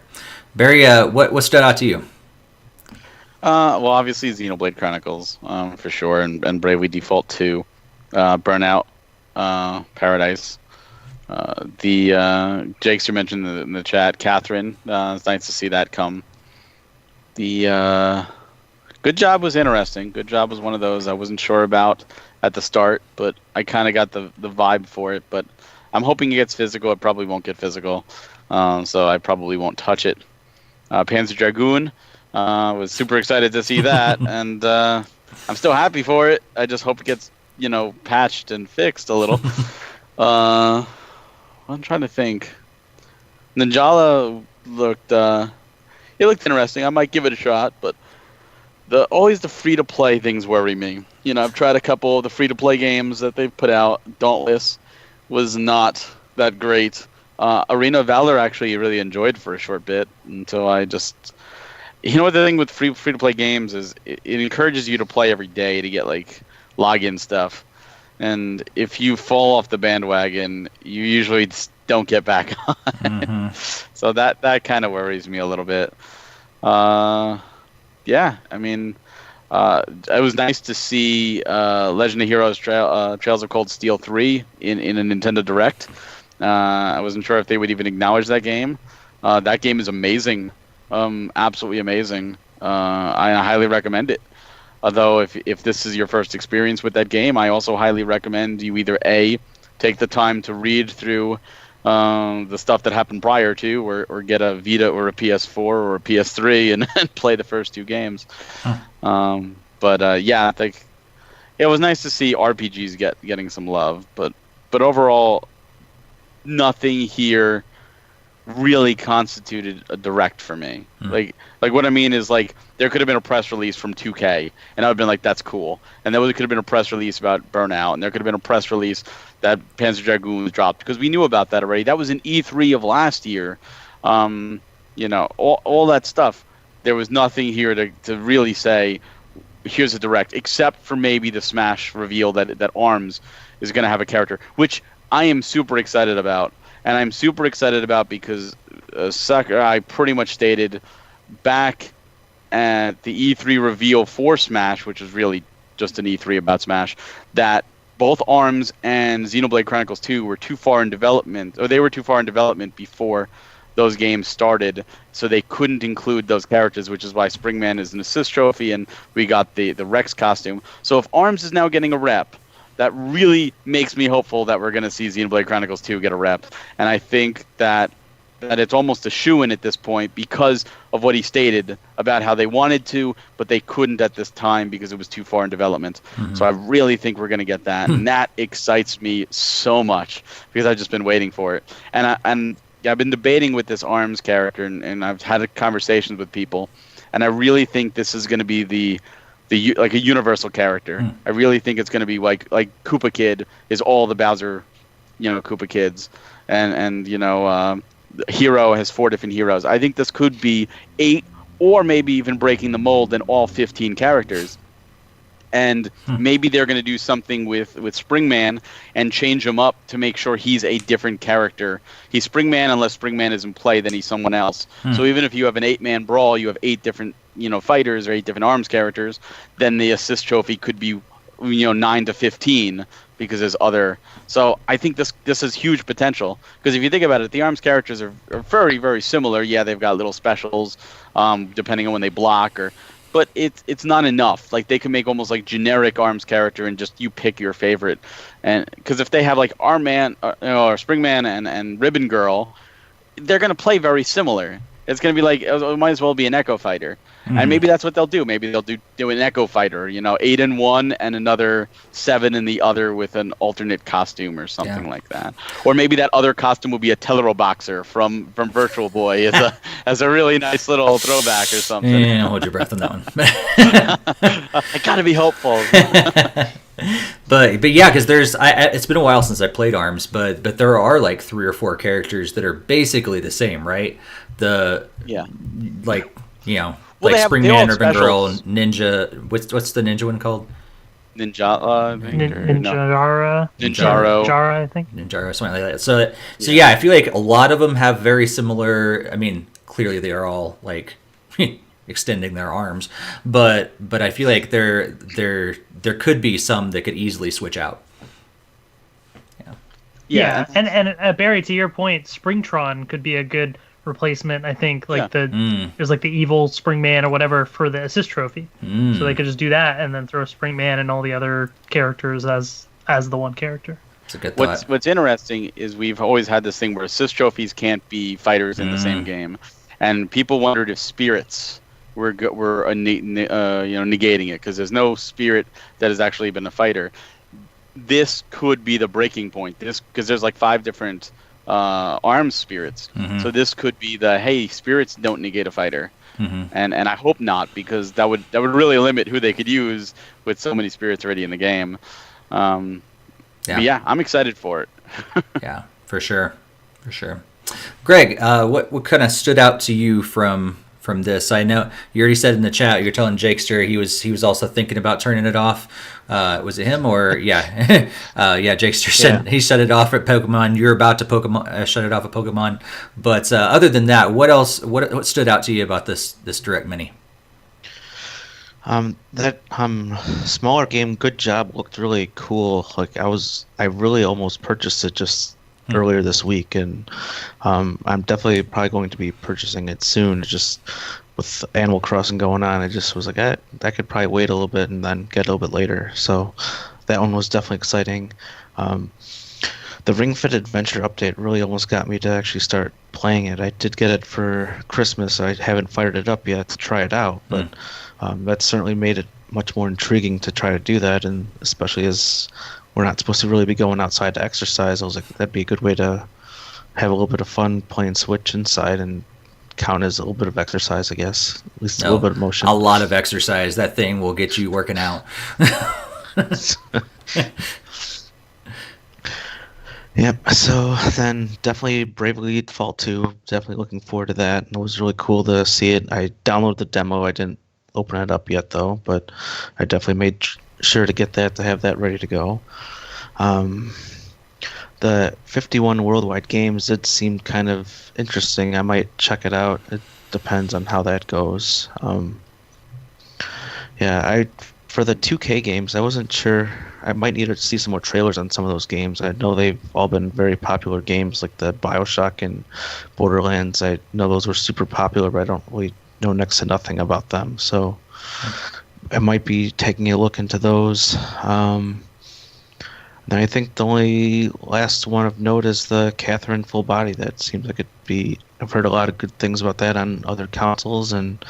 Barry, what stood out to you? Well, obviously Xenoblade Chronicles, for sure, and Bravely Default 2, Burnout, Paradise. The Jakester mentioned in the chat, Catherine. It's nice to see that come. The Good Job was interesting. Good Job was one of those I wasn't sure about at the start, but I kind of got the vibe for it. But I'm hoping it gets physical. It probably won't get physical, so I probably won't touch it. Panzer Dragoon, was super excited to see that, and I'm still happy for it. I just hope it gets patched and fixed a little. I'm trying to think. Ninjala looked interesting. I might give it a shot, but always the free-to-play things worry me. I've tried a couple of the free-to-play games that they've put out. Dauntless was not that great. Arena of Valor actually really enjoyed for a short bit until I just... what the thing with free-to-play games is it encourages you to play every day to get, login stuff. And if you fall off the bandwagon, you usually don't get back on. Mm-hmm. So that kind of worries me a little bit. Yeah, I mean, it was nice to see Legend of Heroes Trails of Cold Steel 3 in a Nintendo Direct. I wasn't sure if they would even acknowledge that game. That game is amazing, absolutely amazing. I highly recommend it. Although if this is your first experience with that game, I also highly recommend you either A, take the time to read through the stuff that happened prior to, or get a Vita or a PS4 or a PS3 and play the first two games. Huh. Yeah, I think it was nice to see RPGs getting some love, but overall, nothing here really constituted a direct for me. Like what I mean is, there could have been a press release from 2K, and I would have been like, that's cool. And there could have been a press release about Burnout, and there could have been a press release that Panzer Dragoon was dropped, because we knew about that already. That was in E3 of last year. All that stuff. There was nothing here to really say, here's a direct, except for maybe the Smash reveal that ARMS is going to have a character, which I am super excited about. And I'm super excited about because Sakurai pretty much stated back at the E3 reveal for Smash, which is really just an E3 about Smash, that both ARMS and Xenoblade Chronicles 2 were too far in development, or they were too far in development before those games started, so they couldn't include those characters, which is why Springman is an assist trophy, and we got the Rex costume. So if ARMS is now getting a rep, that really makes me hopeful that we're going to see Xenoblade Chronicles 2 get a rep. And I think that it's almost a shoo-in at this point because of what he stated about how they wanted to, but they couldn't at this time because it was too far in development. Mm-hmm. So I really think we're going to get that. And that excites me so much because I've just been waiting for it. And I've been debating with this ARMS character, and I've had conversations with people. And I really think this is going to be like a universal character. I really think it's going to be like Koopa Kid is all the Bowser, Koopa Kids, and Hero has 4 different heroes. I think this could be 8, or maybe even breaking the mold in all 15 characters. And maybe they're going to do something with Springman and change him up to make sure he's a different character. He's Springman unless Springman is in play, then he's someone else. So even if you have an 8-man brawl, you have 8 different fighters or 8 different ARMS characters, then the assist trophy could be 9 to 15 because there's other. So I think this has huge potential, because if you think about it, the ARMS characters are very, very similar. Yeah, they've got little specials depending on when they block, but it's not enough. Like, they can make almost like generic ARMS character and just you pick your favorite. And because if they have like Arm-Man or Springman and Ribbon Girl, they're going to play very similar. It's going to be like, it might as well be an Echo Fighter. And maybe that's what they'll do. Maybe they'll do an Echo Fighter, 8 in one and another 7 in the other with an alternate costume or something like that. Or maybe that other costume will be a Tellero Boxer from Virtual Boy as a really nice little throwback or something. Yeah, hold your breath on that one. I gotta be hopeful. But yeah, because it's been a while since I played ARMS, but there are like 3 or 4 characters that are basically the same, right? Springman, Urban Girl, Ninja. What's the Ninja one called? Ninjara, I think. Ninjara, something like that. So yeah, I feel like a lot of them have very similar. I mean, clearly they are all like extending their arms, but I feel like there could be some that could easily switch out. Yeah. And Barry, to your point, Springtron could be a good replacement. I think there's like the evil Springman or whatever for the assist trophy, so they could just do that and then throw Springman and all the other characters as the one character. It's a good thought. What's interesting is we've always had this thing where assist trophies can't be fighters in the same game, and people wondered if spirits were negating it, because there's no spirit that has actually been a fighter. this could be the breaking point. This, because there's like 5 different arms spirits, so this could be the, hey, spirits don't negate a fighter. And I hope not, because that would really limit who they could use with so many spirits already in the game. But yeah, I'm excited for it. Yeah, for sure. Greg, what kind of stood out to you from this? I know you already said in the chat, you're telling Jakester he was also thinking about turning it off. Was it him or yeah? Jakester said he shut it off at Pokemon. You're about to shut it off at Pokemon. But other than that, what else? What stood out to you about this Direct Mini? That smaller game, Good Job, looked really cool. Like I really almost purchased it just earlier this week, and I'm definitely probably going to be purchasing it soon. Just with Animal Crossing going on, I just was like, I could probably wait a little bit and then get a little bit later. So that one was definitely exciting. The Ring Fit Adventure update really almost got me to actually start playing it. I did get it for Christmas. I haven't fired it up yet to try it out, but that certainly made it much more intriguing to try to do that, and especially as we're not supposed to really be going outside to exercise, I was like, that'd be a good way to have a little bit of fun playing Switch inside and count as a little bit of exercise, I guess. At least a little bit of motion. A lot of exercise. That thing will get you working out. Yep. So then definitely Bravely Default 2. Definitely looking forward to that. It was really cool to see it. I downloaded the demo. I didn't open it up yet though, but I definitely made sure to get that, to have that ready to go. The 51 worldwide games did seem kind of interesting. I might check it out. It depends on how that goes. For the 2K games, I wasn't sure. I might need to see some more trailers on some of those games. I know they've all been very popular games, like the BioShock and Borderlands. I know those were super popular, but I don't really know next to nothing about them. So I might be taking a look into those. And I think the only last one of note is the Catherine Full Body. That seems like it'd be. I've heard a lot of good things about that on other consoles, and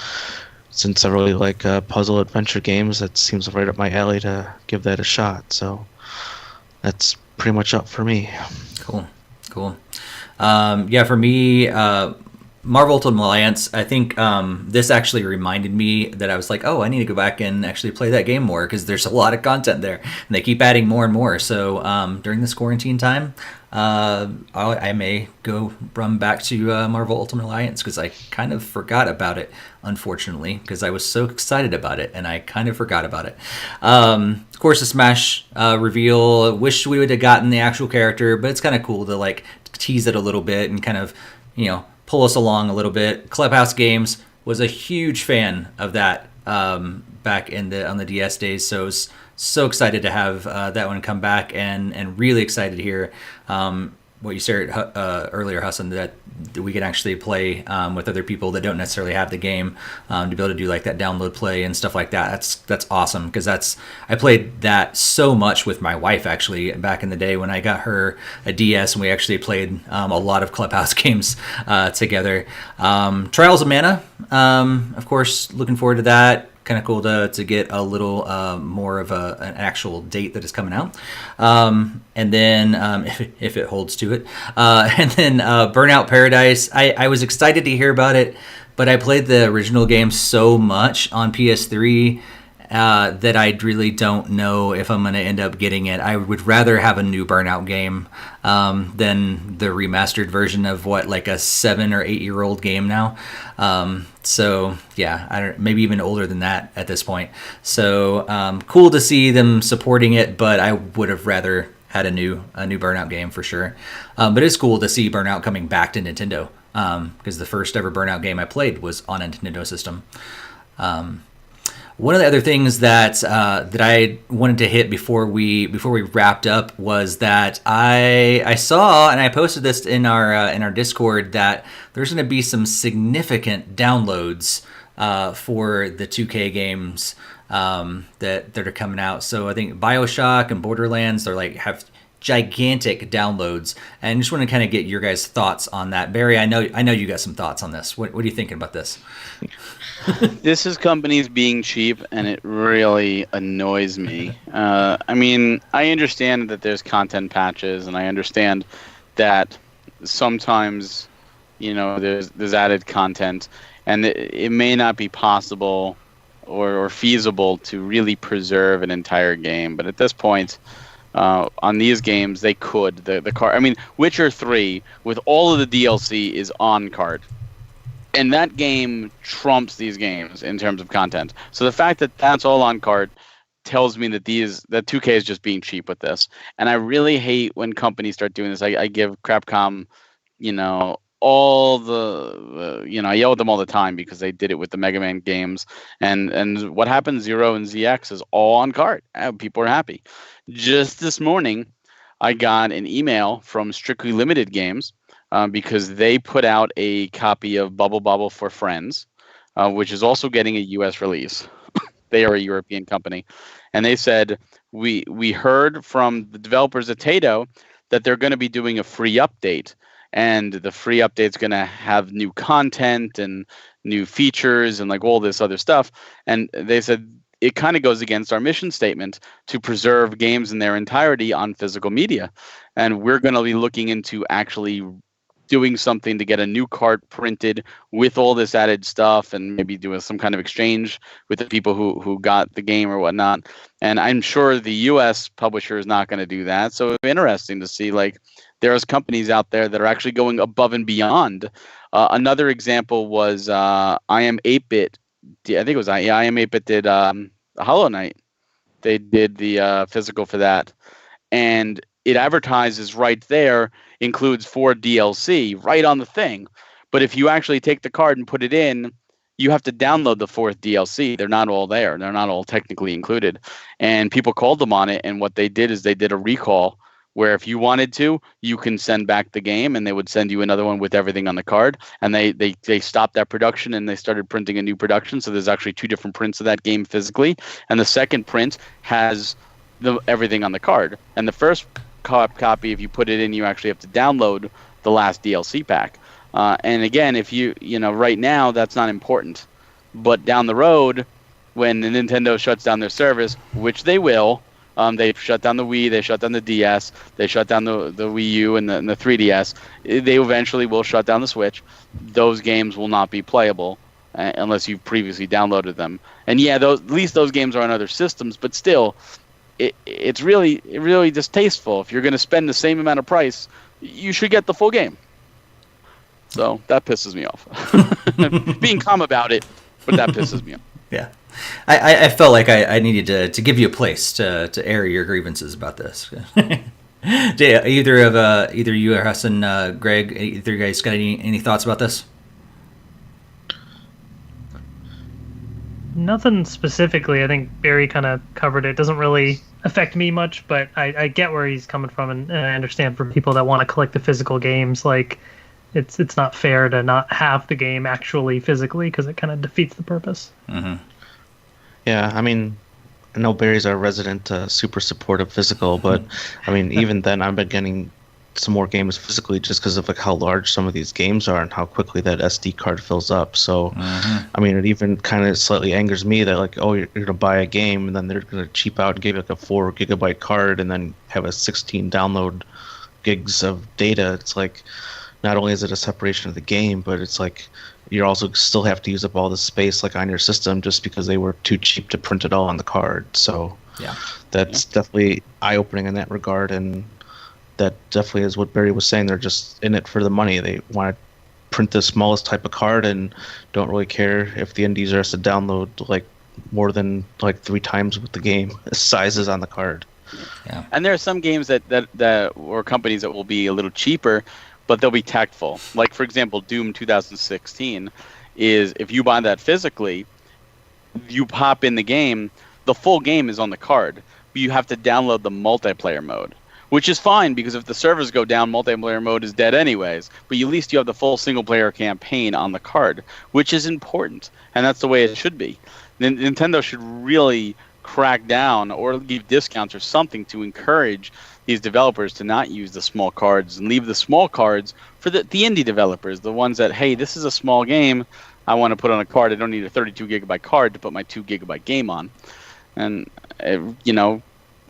since I really like puzzle adventure games, that seems right up my alley to give that a shot. So that's pretty much up for me. Cool. For me, Marvel Ultimate Alliance, I think this actually reminded me that I was like, oh, I need to go back and actually play that game more, because there's a lot of content there, and they keep adding more and more. So during this quarantine time, I may go run back to Marvel Ultimate Alliance, because I kind of forgot about it, unfortunately, because I was so excited about it, and I kind of forgot about it. Of course, the Smash reveal, wish we would have gotten the actual character, but it's kind of cool to like tease it a little bit and kind of, pull us along a little bit. Clubhouse Games was a huge fan of that back on the DS days, so I was so excited to have that one come back, and really excited to hear what you said earlier, Hassan, that we can actually play with other people that don't necessarily have the game, to be able to do like that download play and stuff like that. That's awesome, because I played that so much with my wife actually back in the day when I got her a DS, and we actually played a lot of Clubhouse games together. Trials of Mana, of course, looking forward to that. Kind of cool to get a little more of an actual date that is coming out, and then if it holds to it, and then Burnout Paradise. I was excited to hear about it, but I played the original game so much on PS3 that I really don't know if I'm going to end up getting it. I would rather have a new Burnout game than the remastered version of like a 7 or 8 year old game now. So yeah, maybe even older than that at this point. So cool to see them supporting it, but I would have rather had a new Burnout game for sure. But it's cool to see Burnout coming back to Nintendo, because the first ever Burnout game I played was on a Nintendo system. One of the other things that I wanted to hit before we wrapped up was that I saw, and I posted this in our Discord, that there's going to be some significant downloads for the 2K games that are coming out. So I think BioShock and Borderlands, they're like have gigantic downloads, and just want to kind of get your guys' thoughts on that. Barry, I know you got some thoughts on this. What are you thinking about this? This is companies being cheap, and it really annoys me. I mean, I understand that there's content patches, and I understand that sometimes, there's added content, and it may not be possible or feasible to really preserve an entire game. But at this point, on these games, they could. The card. I mean, Witcher 3 with all of the DLC is on card. And that game trumps these games in terms of content. So the fact that that's all on card tells me that 2K is just being cheap with this. And I really hate when companies start doing this. I give Capcom, all the I yell at them all the time because they did it with the Mega Man games. And what happened, Zero and ZX is all on card. People are happy. Just this morning, I got an email from Strictly Limited Games, because they put out a copy of Bubble Bobble for Friends, which is also getting a U.S. release. They are a European company. And they said, we heard from the developers at Taito that they're going to be doing a free update. And the free update's going to have new content and new features and like all this other stuff. And they said it kind of goes against our mission statement to preserve games in their entirety on physical media. And we're going to be looking into actually doing something to get a new cart printed with all this added stuff and maybe doing some kind of exchange with the people who got the game or whatnot. And I'm sure the US publisher is not going to do that. So it's interesting to see, like, there's companies out there that are actually going above and beyond. Another example was I Am 8-Bit. I think it was I Am 8-Bit did Hollow Knight. They did the physical for that. And it advertises right there, includes 4 DLC right on the thing. But if you actually take the card and put it in, you have to download the 4th DLC. They're not all there. They're not all technically included. And people called them on it. And what they did is they did a recall where if you wanted to, you can send back the game and they would send you another one with everything on the card. And they stopped that production and they started printing a new production. So there's actually 2 different prints of that game physically. And the second print has everything on the card. And the first copy, if you put it in, you actually have to download the last DLC pack. And again, if right now that's not important, but down the road, when Nintendo shuts down their service, which they will, they shut down the Wii, they shut down the DS, they shut down the Wii U and the 3DS. They eventually will shut down the Switch. Those games will not be playable unless you've previously downloaded them. And yeah, at least those games are on other systems, but still, it's really distasteful. If you're going to spend the same amount of price, you should get the full game. So that pisses me off. Being calm about it, but that pisses me off. Yeah, I felt like I needed to give you a place to air your grievances about this. Either you or Hassan, Greg, either you guys got any thoughts about this? Nothing specifically. I think Barry kind of covered it. It doesn't really affect me much, but I get where he's coming from, and I understand for people that want to collect the physical games, like it's not fair to not have the game actually physically because it kind of defeats the purpose. Mm-hmm. Yeah, I mean, I know Barry's our resident super supportive physical, but I mean, even then, I've been getting some more games physically just because of like how large some of these games are and how quickly that SD card fills up. So, I mean, it even kind of slightly angers me that like, oh, you're going to buy a game and then they're going to cheap out and give you like a 4 gigabyte card and then have a 16 download gigs of data. It's like, not only is it a separation of the game, but it's like you also still have to use up all the space like on your system just because they were too cheap to print it all on the card. So yeah, that's definitely eye-opening in that regard, and that definitely is what Barry was saying. They're just in it for the money. They want to print the smallest type of card and don't really care if the end user has to download like more than like 3 times what the game sizes on the card. Yeah. And there are some games that or companies that will be a little cheaper, but they'll be tactful. Like, for example, Doom 2016 is, if you buy that physically, you pop in the game, the full game is on the card, but you have to download the multiplayer mode, which is fine because if the servers go down, multiplayer mode is dead anyways, but at least you have the full single-player campaign on the card, which is important, and that's the way it should be. Nintendo should really crack down or give discounts or something to encourage these developers to not use the small cards and leave the small cards for the indie developers, the ones that, hey, this is a small game, I want to put on a card. I don't need a 32 gigabyte card to put my 2 gigabyte game on. And,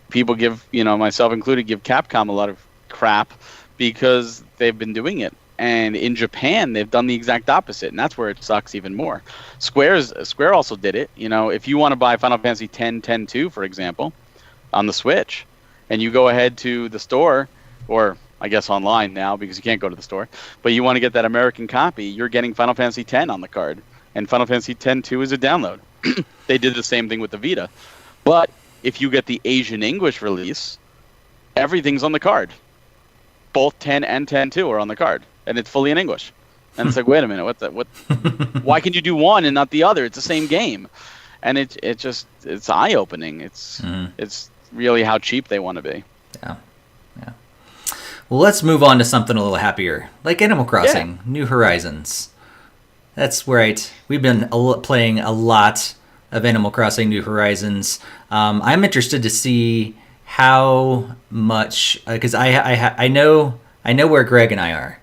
people give, myself included, give Capcom a lot of crap because they've been doing it. And in Japan, they've done the exact opposite, and that's where it sucks even more. Square also did it. If you want to buy Final Fantasy X, 10-2, for example, on the Switch, and you go ahead to the store, or I guess online now because you can't go to the store, but you want to get that American copy, you're getting Final Fantasy X on the card, and Final Fantasy X-2 is a download. They did the same thing with the Vita. But if you get the Asian English release, everything's on the card. Both 10 and 10-2 are on the card, and it's fully in English. And it's like, wait a minute, what? Why can you do one and not the other? It's the same game. And it's eye-opening. It's really how cheap they want to be. Yeah. Well, let's move on to something a little happier, like Animal Crossing, New Horizons. That's right. We've been playing a lot of Animal Crossing New Horizons. I'm interested to see how much, because I know where Greg and I are.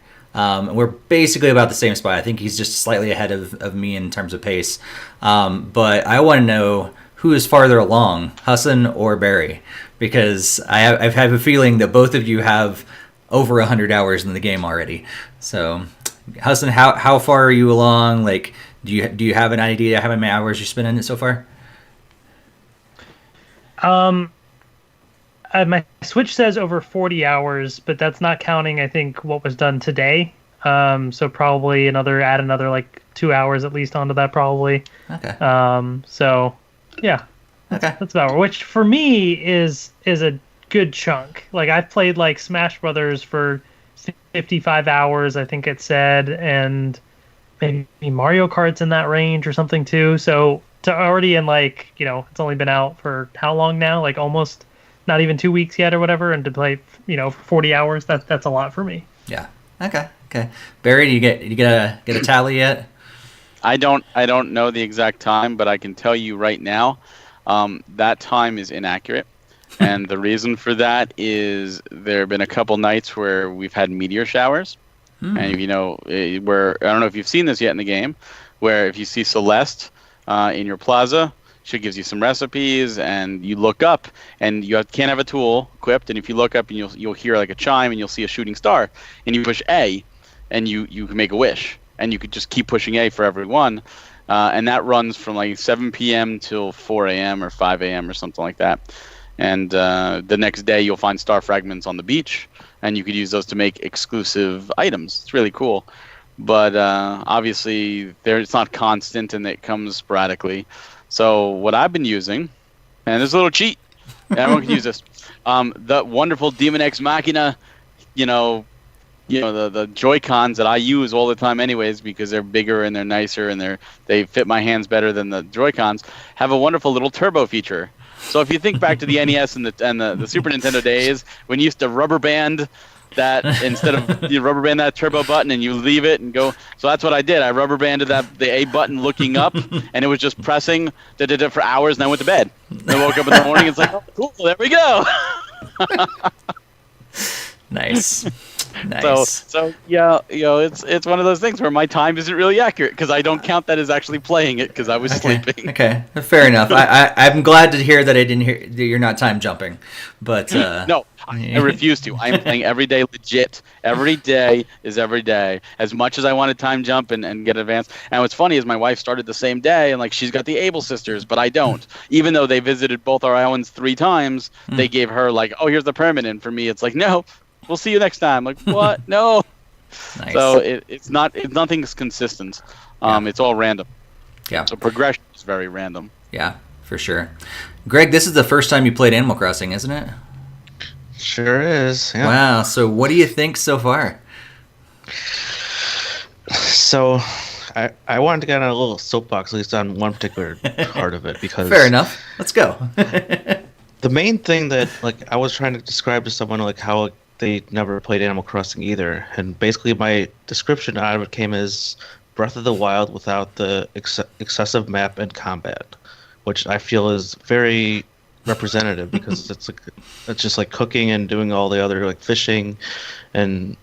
We're basically about the same spot. I think he's just slightly ahead of me in terms of pace. But I want to know who is farther along, Hassan or Barry, because I have a feeling that both of you have over 100 hours in the game already. So, Hassan, how far are you along? Like, do you have an idea how many hours you spent in it so far? My Switch says over 40 hours, but that's not counting, I think, what was done today. So probably add another like 2 hours at least onto that probably. Okay. So yeah. Okay. That's about, which for me is a good chunk. Like I've played like Smash Brothers for 55 hours, I think it said, and maybe Mario Kart's in that range or something too. So to already in like, it's only been out for how long now? Like almost not even 2 weeks yet or whatever, and to play, 40 hours, that's a lot for me. Yeah. Okay. Barry, do you get a tally yet? I don't know the exact time, but I can tell you right now, that time is inaccurate. And the reason for that is there have been a couple nights where we've had meteor showers. And, where, I don't know if you've seen this yet in the game, where if you see Celeste in your plaza, she gives you some recipes, and you look up, and you can't have a tool equipped, and if you look up, and you'll hear like a chime, and you'll see a shooting star, and you push A, and you can make a wish, and you could just keep pushing A for every one, and that runs from like 7 p.m. till 4 a.m. or 5 a.m. or something like that. And the next day you'll find star fragments on the beach, and you could use those to make exclusive items. It's really cool. But obviously it's not constant, and it comes sporadically. So what I've been using, and there's a little cheat, everyone can use this, the wonderful Demon X Machina, the Joy-Cons that I use all the time anyways because they're bigger and they're nicer and they fit my hands better than the Joy-Cons, have a wonderful little turbo feature. So if you think back to the NES and the Super Nintendo days when you used to rubber band that instead of you rubber band that turbo button and you leave it and go. So that's what I did. I rubber banded the A button looking up, and it was just pressing for hours, and I went to bed. And I woke up in the morning and it's like, oh, cool, there we go. Nice. So yeah, it's one of those things where my time isn't really accurate because I don't count that as actually playing it because I was sleeping. Okay, fair enough. I'm glad to hear that I didn't hear that you're not time jumping, but no, I refuse to. I'm playing every day legit. Every day is every day. As much as I want to time jump and get advanced. And what's funny is my wife started the same day, and like she's got the Able sisters, but I don't. Even though they visited both our islands 3 times, they gave her like, oh, here's the permanent. For me, it's like, no. We'll see you next time. Like, what? No. Nice. So nothing's consistent. It's all random. Yeah. So progression is very random. Yeah, for sure. Greg, this is the first time you played Animal Crossing, isn't it? Sure is. Yeah. Wow. So what do you think so far? So I wanted to get on a little soapbox, at least on one particular part of it, because fair enough. Let's go. The main thing that I was trying to describe to someone how they never played Animal Crossing either, and basically my description out of it came as Breath of the Wild without the excessive map and combat, which I feel is very representative because it's just like cooking and doing all the other like fishing and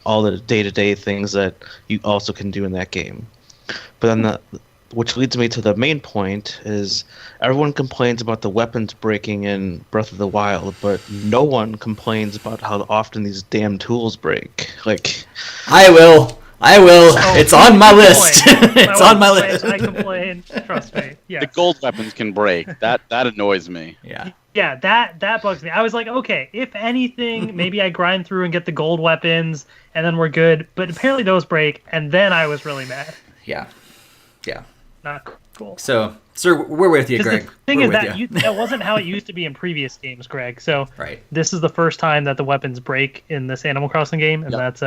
all the day-to-day things that you also can do in that game. But then which leads me to the main point is everyone complains about the weapons breaking in Breath of the Wild, but no one complains about how often these damn tools break. Like, I will. Oh, It's on my list. complain. It's on my list. I complain. Trust me. Yeah. The gold weapons can break. That annoys me. Yeah. Yeah, that bugs me. I was like, okay, if anything, maybe I grind through and get the gold weapons, and then we're good. But apparently those break, and then I was really mad. Yeah. Not cool. So, sir, we're with you, Greg. The thing We're is with that you. that wasn't how it used to be in previous games, Greg. So Right. this is the first time that the weapons break in this Animal Crossing game, and that's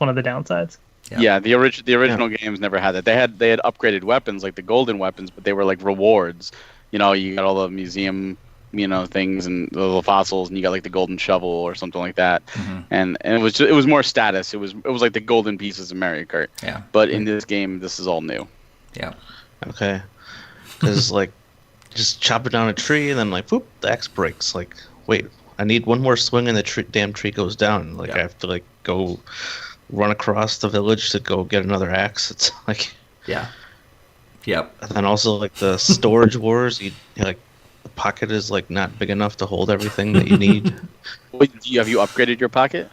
one of the downsides. Yeah. The original games never had that. They had upgraded weapons like the golden weapons, but they were like rewards. You got all the museum things and the little fossils, and you got like the golden shovel or something like that. Mhm. And it was more status. It was like the golden pieces of Mario Kart. Yeah. But in this game, this is all new. Yeah. okay, because like just chop it down a tree and then like whoop, the axe breaks. Like, wait, I need one more swing and the damn tree goes down. Like, Yeah. I have to like go run across the village to go get another axe. It's like, Yeah. Yep. and then also like the storage wars. You like the pocket is like not big enough to hold everything that you need. Wait, have you upgraded your pocket?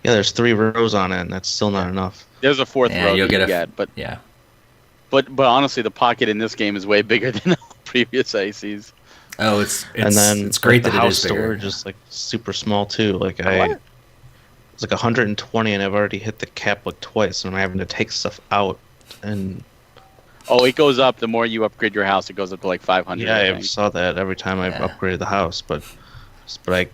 Yeah, there's 3 rows on it, and that's still not enough. There's a fourth Yeah, row you'll that you get get, but Yeah. but honestly, the pocket in this game is way bigger than all previous ICs. Oh, it's And then it's great like, that the it house is bigger. storage is like super small too. Like What? it's like 120, and I've already hit the cap like twice, and I'm having to take stuff out. And Oh, it goes up. The more you upgrade your house, it goes up to like 500. yeah, I I think. saw that every time I've Yeah. upgraded the house, but I'm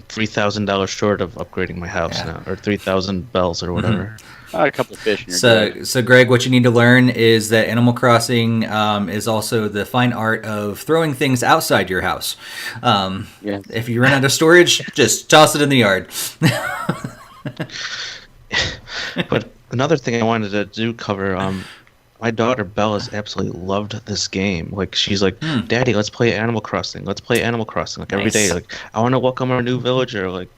$3,000 short of upgrading my house Yeah. now, or 3,000 bells or whatever. A couple of fish. And you're good. So, Greg, what you need to learn is that Animal Crossing is also the fine art of throwing things outside your house. Yes. If you run out of storage, just toss it in the yard. But another thing I wanted to cover, my daughter Bella's absolutely loved this game. Like, she's like, Daddy, let's play Animal Crossing. Let's play Animal Crossing. Like, every Nice. day. Like, I want to welcome our new villager. Like,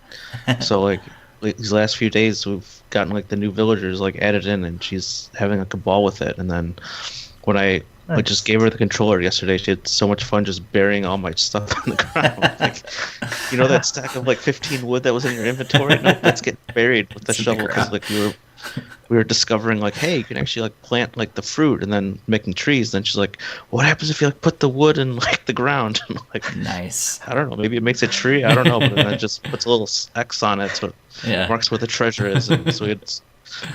so like these last few days we've gotten like the new villagers like added in, and she's having like a ball with it. And then when I like just gave her the controller yesterday, she had so much fun just burying all my stuff on the ground. Like, that stack of like 15 wood that was in your inventory? No, let's get buried with the It's in the shovel, because ground. like we were discovering like, hey, you can actually like plant like the fruit and then making trees. Then she's like, what happens if you like put the wood in like the ground? And I'm like, Nice. I don't know, maybe it makes a tree. I don't know, but then it just puts a little X on it so it Yeah. marks where the treasure is. And so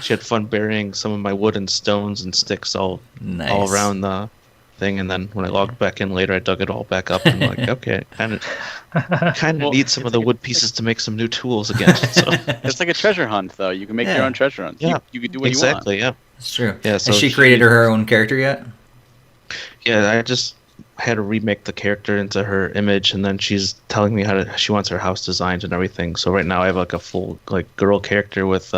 she had fun burying some of my wood and stones and sticks all Nice. around the thing. And then when I logged back in later, I dug it all back up and like, okay, kind of Well, need some of the wood pieces to make some new tools again. So It's like a treasure hunt, though. You can make your Yeah. own treasure hunt. yeah, You can do what exactly, yeah. It's true. Yeah, so Has she she- created her own character yet? Yeah, I just had to remake the character into her image, and then she's telling me she wants her house designed and everything. So right now I have like a full like girl character with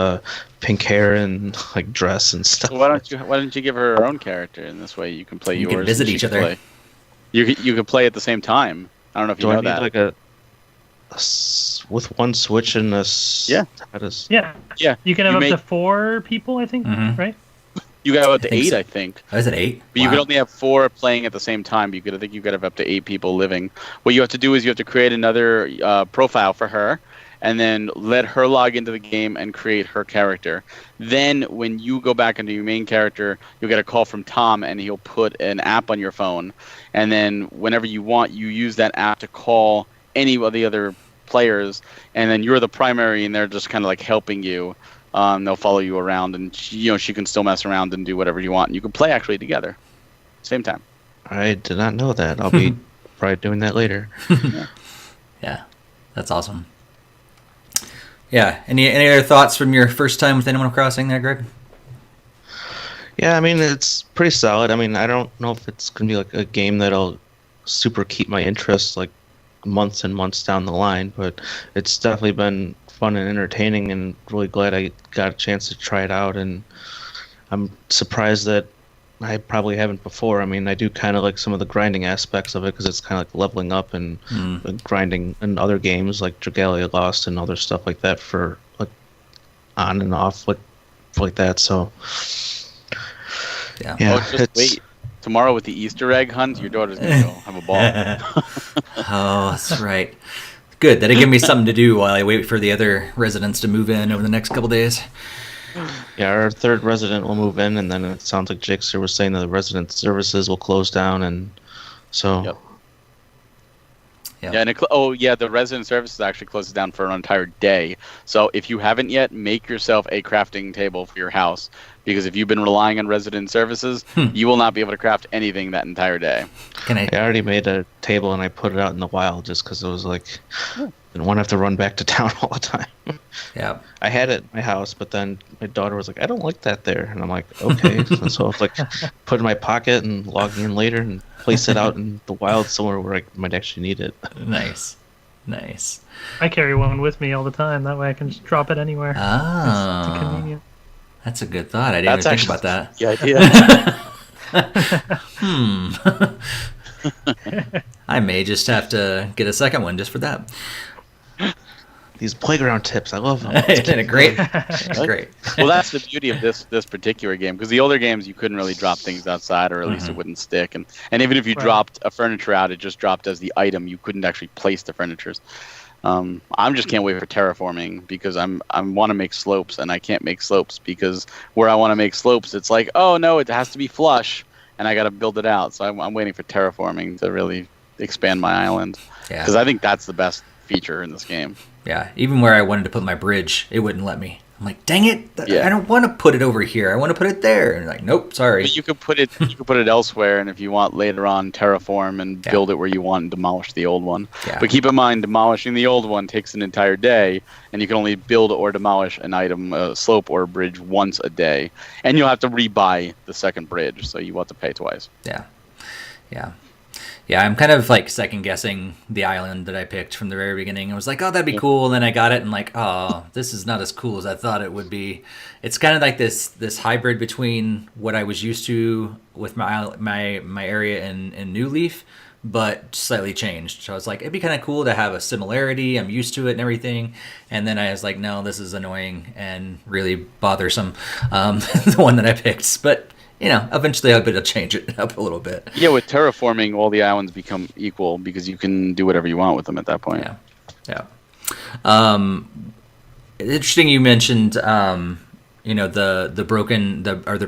pink hair and like dress and stuff. you want. So why don't you give her own character? In this way, you can play You yours. can and visit she each can other. play. You can play at the same time. I don't know if you Do I know need that. like with one switch and Yeah. how does Yeah. Yeah, You can have you up make- to 4 people, I think, Mhm. right? You got up to I think 8, so. I think. Oh, is it 8? But you Wow. could only have 4 playing at the same time. I think you could have up to 8 people living. What you have to do is you have to create another profile for her, and then let her log into the game and create her character. Then when you go back into your main character, you'll get a call from Tom, and he'll put an app on your phone. And then whenever you want, you use that app to call any of the other players, and then you're the primary, and they're just kind of like helping you. They'll follow you around, and she can still mess around and do whatever you want. And you can play actually together, same time. I did not know that. I'll be probably doing that later. Yeah, that's awesome. Yeah, any other thoughts from your first time with Animal Crossing there, Greg? Yeah, I mean, it's pretty solid. I mean, I don't know if it's going to be like a game that'll super keep my interest like months and months down the line, but it's definitely been fun and entertaining, and really glad I got a chance to try it out. And I'm surprised that I probably haven't before. I mean, I do kind of like some of the grinding aspects of it because it's kind of like leveling up and grinding in other games like Dragalia Lost and other stuff like that for like on and off like that. So Yeah. Oh, just wait. Tomorrow with the Easter egg hunt, your daughter's gonna go have a ball. Oh, that's right. Good. That'll give me something to do while I wait for the other residents to move in over the next couple days. Yeah, our third resident will move in, and then it sounds like Jixer was saying that the resident services will close down, and so. Yep. Yeah, and the resident services actually closes down for an entire day. So if you haven't yet, make yourself a crafting table for your house, because if you've been relying on resident services, you will not be able to craft anything that entire day. I already made a table and I put it out in the wild just because it was like, I didn't want to have to run back to town all the time. Yeah, I had it at my house, but then my daughter was like, I don't like that there, and I'm like, okay. So I was like, put it in my pocket and logging in later and place it out in the wild somewhere where I might actually need it. Nice. I carry one with me all the time. That way I can just drop it anywhere. Oh, It's convenient. That's a good thought. I didn't even think about that. The idea. I may just have to get a second one just for that. These playground tips, I love them. Isn't it great? Great. Well, that's the beauty of this particular game, because the older games you couldn't really drop things outside, or at least it wouldn't stick, and even if you dropped a furniture out, it just dropped as the item. You couldn't actually place the furnitures. I'm just can't wait for terraforming, because I want to make slopes, and I can't make slopes because where I want to make slopes, it's like, oh no, it has to be flush, and I got to build it out. So I'm waiting for terraforming to really expand my island, because I think that's the best feature in this game. Yeah, even where I wanted to put my bridge, it wouldn't let me. I'm like, dang it! I don't want to put it over here. I want to put it there. And like, nope, sorry. But you could put it elsewhere, and if you want later on, terraform and build it where you want and demolish the old one. Yeah. But keep in mind, demolishing the old one takes an entire day, and you can only build or demolish an item, a slope or a bridge, once a day, and you'll have to rebuy the second bridge, so you will have to pay twice. Yeah, I'm kind of like second guessing the island that I picked from the very beginning. I was like, oh, that'd be cool. And then I got it and like, oh, this is not as cool as I thought it would be. It's kind of like this hybrid between what I was used to with my area in New Leaf, but slightly changed. So I was like, it'd be kind of cool to have a similarity. I'm used to it and everything. And then I was like, no, this is annoying and really bothersome, the one that I picked. But eventually I'll be able to change it up a little bit. Yeah, with terraforming, all the islands become equal because you can do whatever you want with them at that point. Yeah. Interesting you mentioned, the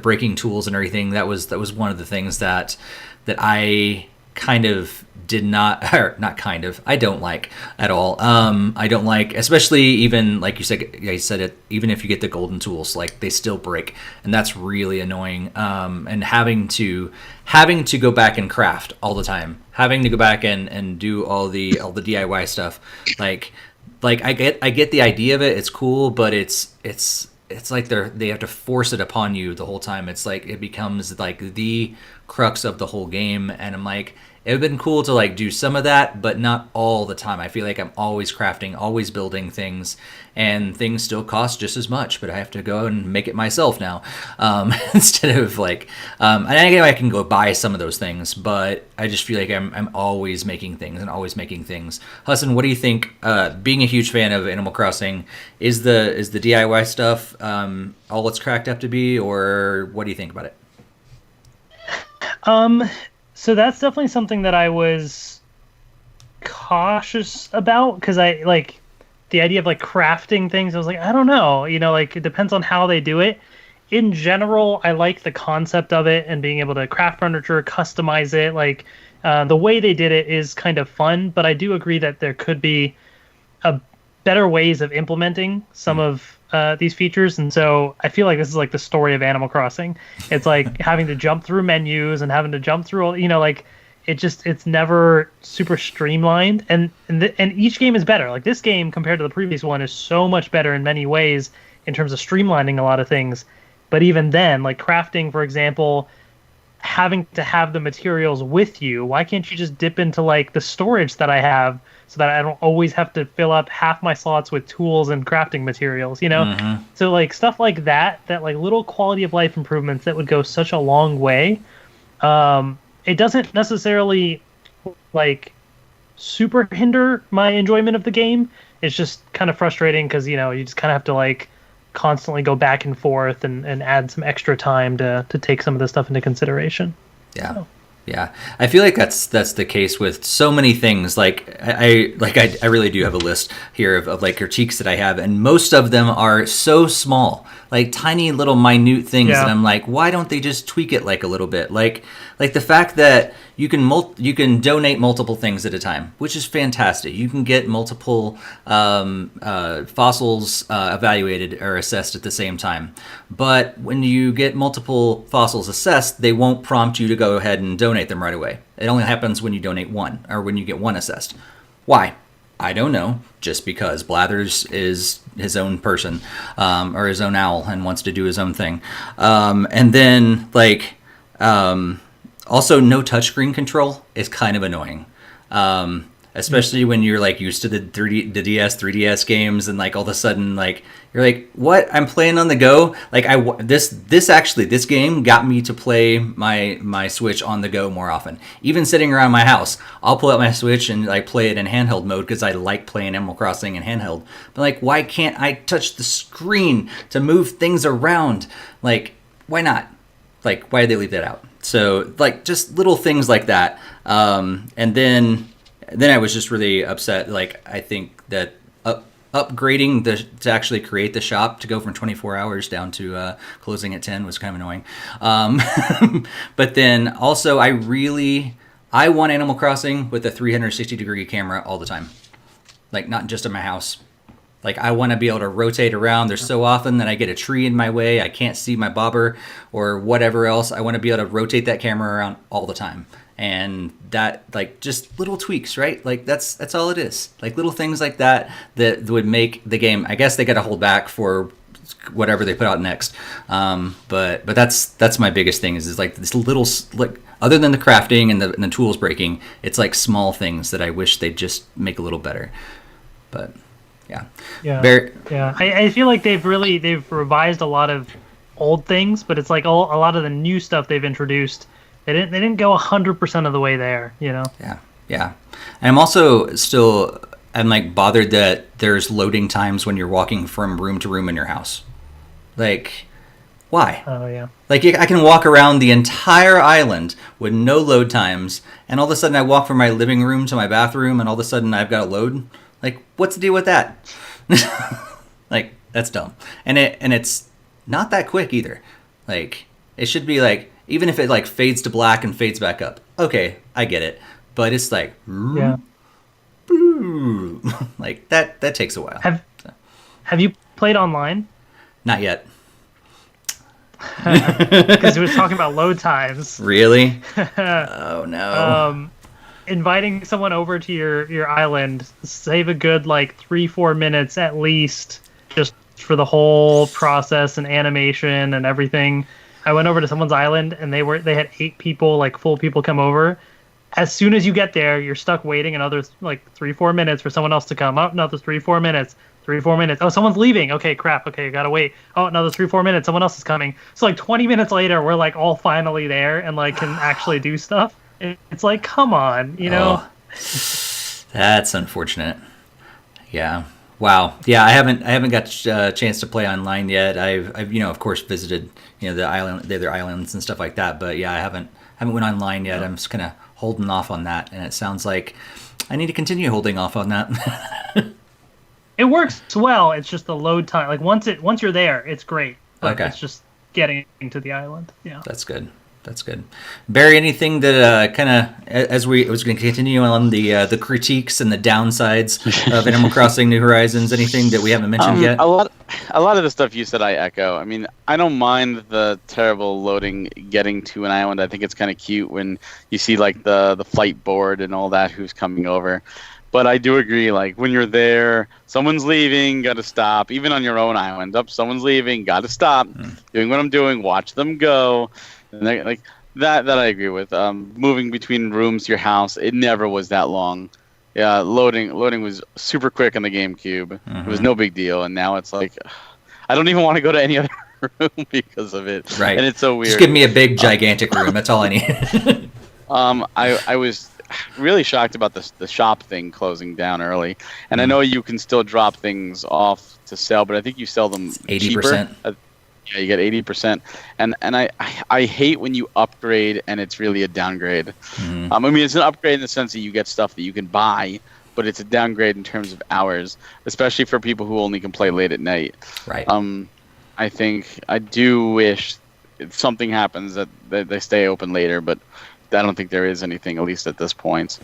breaking tools and everything. That was one of the things that I kind of did not, or not kind of, I don't like at all. I don't like, especially even like you said it, even if you get the golden tools, like they still break, and that's really annoying. And having to go back and craft all the time, having to go back and do all the DIY stuff. Like I get the idea of it. It's cool, but it's like they have to force it upon you the whole time. It's like it becomes like the crux of the whole game, and I'm like, it would have been cool to like do some of that, but not all the time. I feel like I'm always crafting, always building things, and things still cost just as much, but I have to go and make it myself now, instead of like, and I can go buy some of those things, but I just feel like I'm always making things and always making things. Hudson, what do you think? Being a huge fan of Animal Crossing, is the DIY stuff all it's cracked up to be, or what do you think about it? So that's definitely something that I was cautious about, because I like the idea of like crafting things. I was like, I don't know, like it depends on how they do it. In general, I like the concept of it and being able to craft furniture, customize it. Like the way they did it is kind of fun, but I do agree that there could be better ways of implementing some of these features. And so I feel like this is like the story of Animal Crossing. It's like having to jump through menus and having to jump through all, like it's never super streamlined, and each game is better. Like this game compared to the previous one is so much better in many ways in terms of streamlining a lot of things. But even then, like crafting, for example, having to have the materials with you. Why can't you just dip into like the storage that I have so that I don't always have to fill up half my slots with tools and crafting materials, you know? Mm-hmm. So like stuff like that like little quality of life improvements that would go such a long way. It doesn't necessarily like super hinder my enjoyment of the game. It's just kind of frustrating because, you know, you just kind of have to like constantly go back and forth and add some extra time to take some of this stuff into consideration. Yeah. So. Yeah, I feel like that's the case with so many things. Like I really do have a list here of like critiques that I have, and most of them are so small, like tiny little minute things that I'm like, why don't they just tweak it like a little bit? Like the fact that you can donate multiple things at a time, which is fantastic. You can get multiple fossils evaluated or assessed at the same time. But when you get multiple fossils assessed, they won't prompt you to go ahead and donate them right away. It only happens when you donate one, or when you get one assessed. Why? I don't know. Just because Blathers is his own person, or his own owl, and wants to do his own thing. And then like also no touchscreen control is kind of annoying. Especially when you're like used to the DS 3DS games, and like all of a sudden like you're like, what? I'm playing on the go. Like this game got me to play my Switch on the go more often. Even sitting around my house, I'll pull out my Switch and like play it in handheld mode because I like playing Animal Crossing in handheld. But like, why can't I touch the screen to move things around? Like, why not? Like, why did they leave that out? So like just little things like that. And then I was just really upset. Like, I think that upgrading to actually create the shop to go from 24 hours down to closing at 10 was kind of annoying. But then also I want Animal Crossing with a 360-degree camera all the time. Like, not just in my house. Like, I want to be able to rotate around. There's so often that I get a tree in my way. I can't see my bobber or whatever else. I want to be able to rotate that camera around all the time. And that, like, just little tweaks, right? Like, that's all it is. Like, little things like that would make the game. I guess they got to hold back for whatever they put out next. But that's my biggest thing is like this little, like, other than the crafting and the tools breaking, it's like small things that I wish they'd just make a little better. But yeah. I feel like they've revised a lot of old things, but it's like a lot of the new stuff they've introduced. They didn't go 100% of the way there, you know. Yeah. And I'm like bothered that there's loading times when you're walking from room to room in your house. Like, why? Oh yeah. Like, I can walk around the entire island with no load times, and all of a sudden I walk from my living room to my bathroom, and all of a sudden I've got a load. Like, what's the deal with that? Like, that's dumb. And it's not that quick either. Like, it should be like, even if it like fades to black and fades back up. Okay, I get it. But it's like, like that takes a while. Have you played online? Not yet. Because we were talking about load times. Really? Oh no. Inviting someone over to your island, save a good like 3-4 minutes at least, just for the whole process and animation and everything. I went over to someone's island and they had 8 people, like full people, come over. As soon as you get there, you're stuck waiting another like 3-4 minutes for someone else to come. Oh, another 3-4 minutes. 3-4 minutes. Oh, someone's leaving. Okay, crap. Okay, you gotta wait. Oh, another 3-4 minutes. Someone else is coming. So like 20 minutes later, we're like all finally there and like can actually do stuff. It's like, come on, you know. Oh, that's unfortunate. Yeah. Wow. Yeah, I haven't got a chance to play online yet. I've of course visited the other islands and stuff like that. But yeah, I haven't went online yet. I'm just kind of holding off on that, and it sounds like I need to continue holding off on that. It works well. It's just the load time. Like once you're there, it's great. But okay. It's just getting to the island. Yeah. That's good. Barry, anything that kind of, as we was going to continue on the critiques and the downsides of Animal Crossing New Horizons, anything that we haven't mentioned yet? A lot of the stuff you said I echo. I mean, I don't mind the terrible loading getting to an island. I think it's kind of cute when you see like the flight board and all that, who's coming over. But I do agree, like, when you're there, someone's leaving, got to stop. Even on your own island, someone's leaving, got to stop. Doing what I'm doing, watch them go. And like That I agree with. Moving between rooms to your house, it never was that long. Yeah, loading was super quick on the GameCube. It was no big deal, and now it's like I don't even want to go to any other room because of it. Right. And it's so weird. Just give me a big, gigantic room. That's all I need. I was really shocked about the shop thing closing down early, and I know you can still drop things off to sell, but I think you sell them 80%. cheaper. Yeah, you get 80%, and I hate when you upgrade and it's really a downgrade. I mean, it's an upgrade in the sense that you get stuff that you can buy, but it's a downgrade in terms of hours, especially for people who only can play late at night. Right. I think I do wish if something happens that they stay open later, but I don't think there is anything, at least at this point.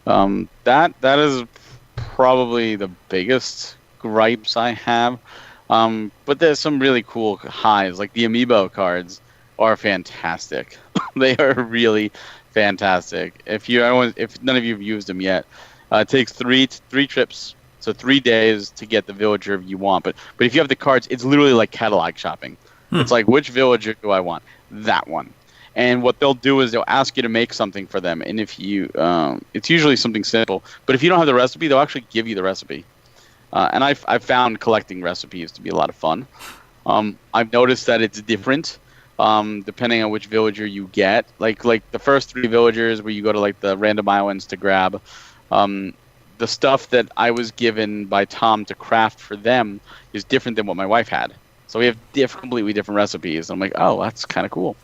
That is probably the biggest gripes I have. But there's some really cool highs, like the amiibo cards are fantastic. They are really fantastic. If none of you have used them yet, it takes three trips, so 3 days to get the villager you want. But if you have the cards, it's literally like catalog shopping. It's like, which villager do I want? That one. And what they'll do is they'll ask you to make something for them. And if you, it's usually something simple. But if you don't have the recipe, they'll actually give you the recipe. And I've found collecting recipes to be a lot of fun. I've noticed that it's different depending on which villager you get. Like the first 3 villagers where you go to like the random islands to grab, the stuff that I was given by Tom to craft for them is different than what my wife had. So we have completely different recipes. I'm like, oh, that's kind of cool.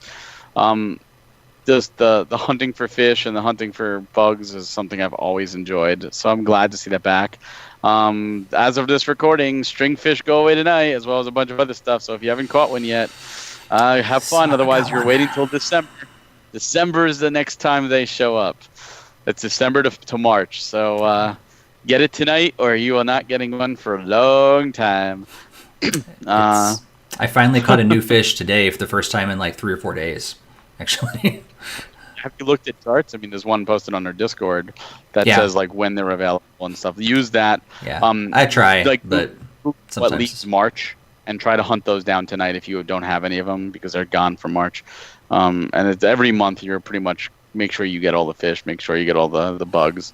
Just the hunting for fish and the hunting for bugs is something I've always enjoyed. So I'm glad to see that back. As of this recording, stringfish go away tonight, as well as a bunch of other stuff. So if you haven't caught one yet, have fun. Otherwise, you're waiting till December. December is the next time they show up. It's December to March. So get it tonight, or you are not getting one for a long time. I finally caught a new fish today for the first time in like 3 or 4 days, actually. Have you looked at charts? I mean, there's one posted on our Discord that says like when they're available and stuff. Use that. Yeah, I try, like, but sometimes. At least March, and try to hunt those down tonight if you don't have any of them because they're gone for March. And it's every month you're pretty much make sure you get all the fish, make sure you get all the bugs.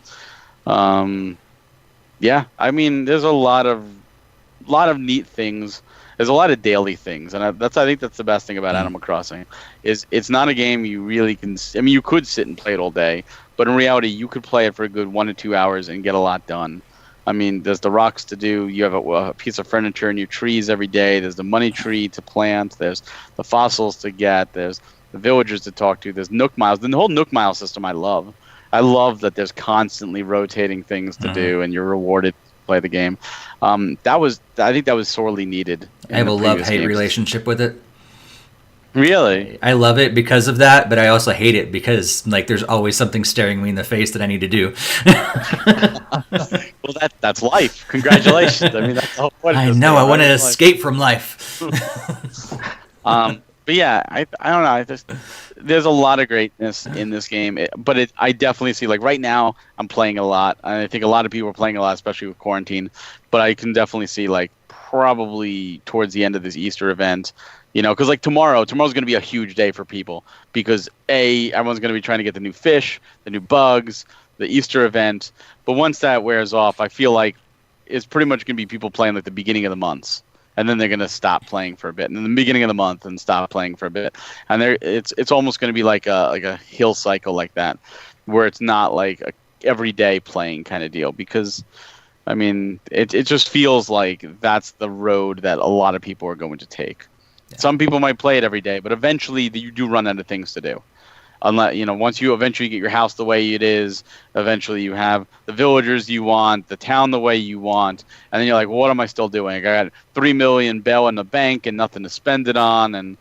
Yeah, I mean, there's a lot of neat things. There's a lot of daily things, and I think that's the best thing about Animal Crossing, is it's not a game you really can. I mean, you could sit and play it all day, but in reality, you could play it for a good 1 to 2 hours and get a lot done. I mean, there's the rocks to do. You have a piece of furniture and your trees every day. There's the money tree to plant. There's the fossils to get. There's the villagers to talk to. There's Nook Miles. The whole Nook Mile system I love. I love that there's constantly rotating things to do, and you're rewarded play the game. I think that was sorely needed. I have a love-hate relationship with it. Really? I love it because of that, but I also hate it because like there's always something staring me in the face that I need to do. Well, that's life. Congratulations. I mean, that's the whole point. I know. I want to escape from life. But yeah, I don't know. There's a lot of greatness in this game, but I definitely see, like right now I'm playing a lot. I think a lot of people are playing a lot, especially with quarantine. But I can definitely see like probably towards the end of this Easter event, because like tomorrow's going to be a huge day for people because everyone's going to be trying to get the new fish, the new bugs, the Easter event. But once that wears off, I feel like it's pretty much going to be people playing like the beginning of the months. And then they're going to stop playing for a bit, and in the beginning of the month, and stop playing for a bit. And it's almost going to be like a hill cycle like that, where it's not like a everyday playing kind of deal. Because, I mean, it just feels like that's the road that a lot of people are going to take. Yeah. Some people might play it every day, but eventually you do run out of things to do. Unless once you eventually get your house the way it is, eventually you have the villagers you want, the town the way you want, and then you're like, well, what am I still doing? I got 3 million bail in the bank and nothing to spend it on, and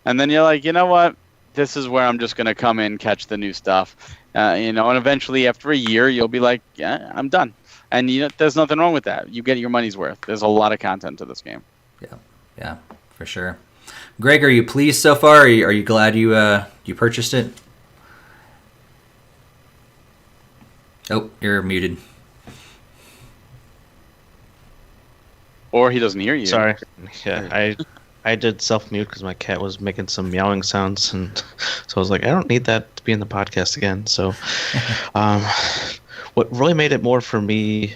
then you're like, you know what? This is where I'm just gonna come in, catch the new stuff, and eventually after a year you'll be like, yeah, I'm done, and there's nothing wrong with that. You get your money's worth. There's a lot of content to this game. Yeah, for sure. Greg, are you pleased so far? Are you glad you purchased it? Oh, you're muted. Or he doesn't hear you. Sorry. Yeah, I did self-mute because my cat was making some meowing sounds, and so I was like, I don't need that to be in the podcast again. So, um, what really made it more for me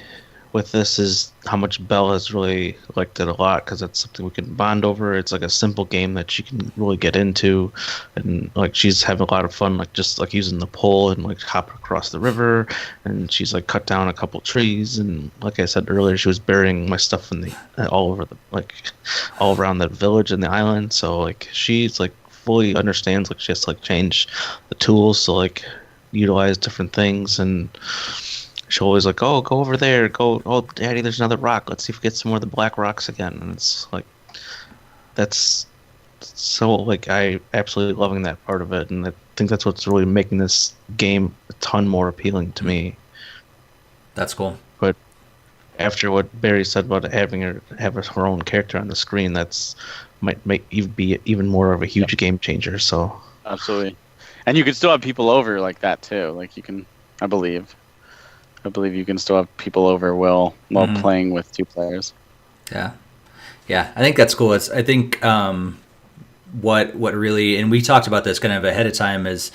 with this is how much Belle has really liked it a lot, because it's something we can bond over. It's like a simple game that she can really get into, and like she's having a lot of fun, like just like using the pole and like hop across the river, and she's like cut down a couple trees, and like I said earlier, she was burying my stuff in the all over the like all around the village and the island. So like she's like fully understands, like she has to like change the tools to like utilize different things, and she'll always like, oh, go over there, go, oh, Daddy, there's another rock, let's see if we get some more of the black rocks again. And it's like, that's so like, I absolutely loving that part of it, and I think that's what's really making this game a ton more appealing to me. That's cool. But after what Barry said about having her have her own character on the screen, that's might be even more of a huge game changer. So Absolutely. And you can still have people over like that too. Like you can, I believe you can still have people over while playing with 2 players. Yeah, I think that's cool. I think what really, and we talked about this kind of ahead of time, is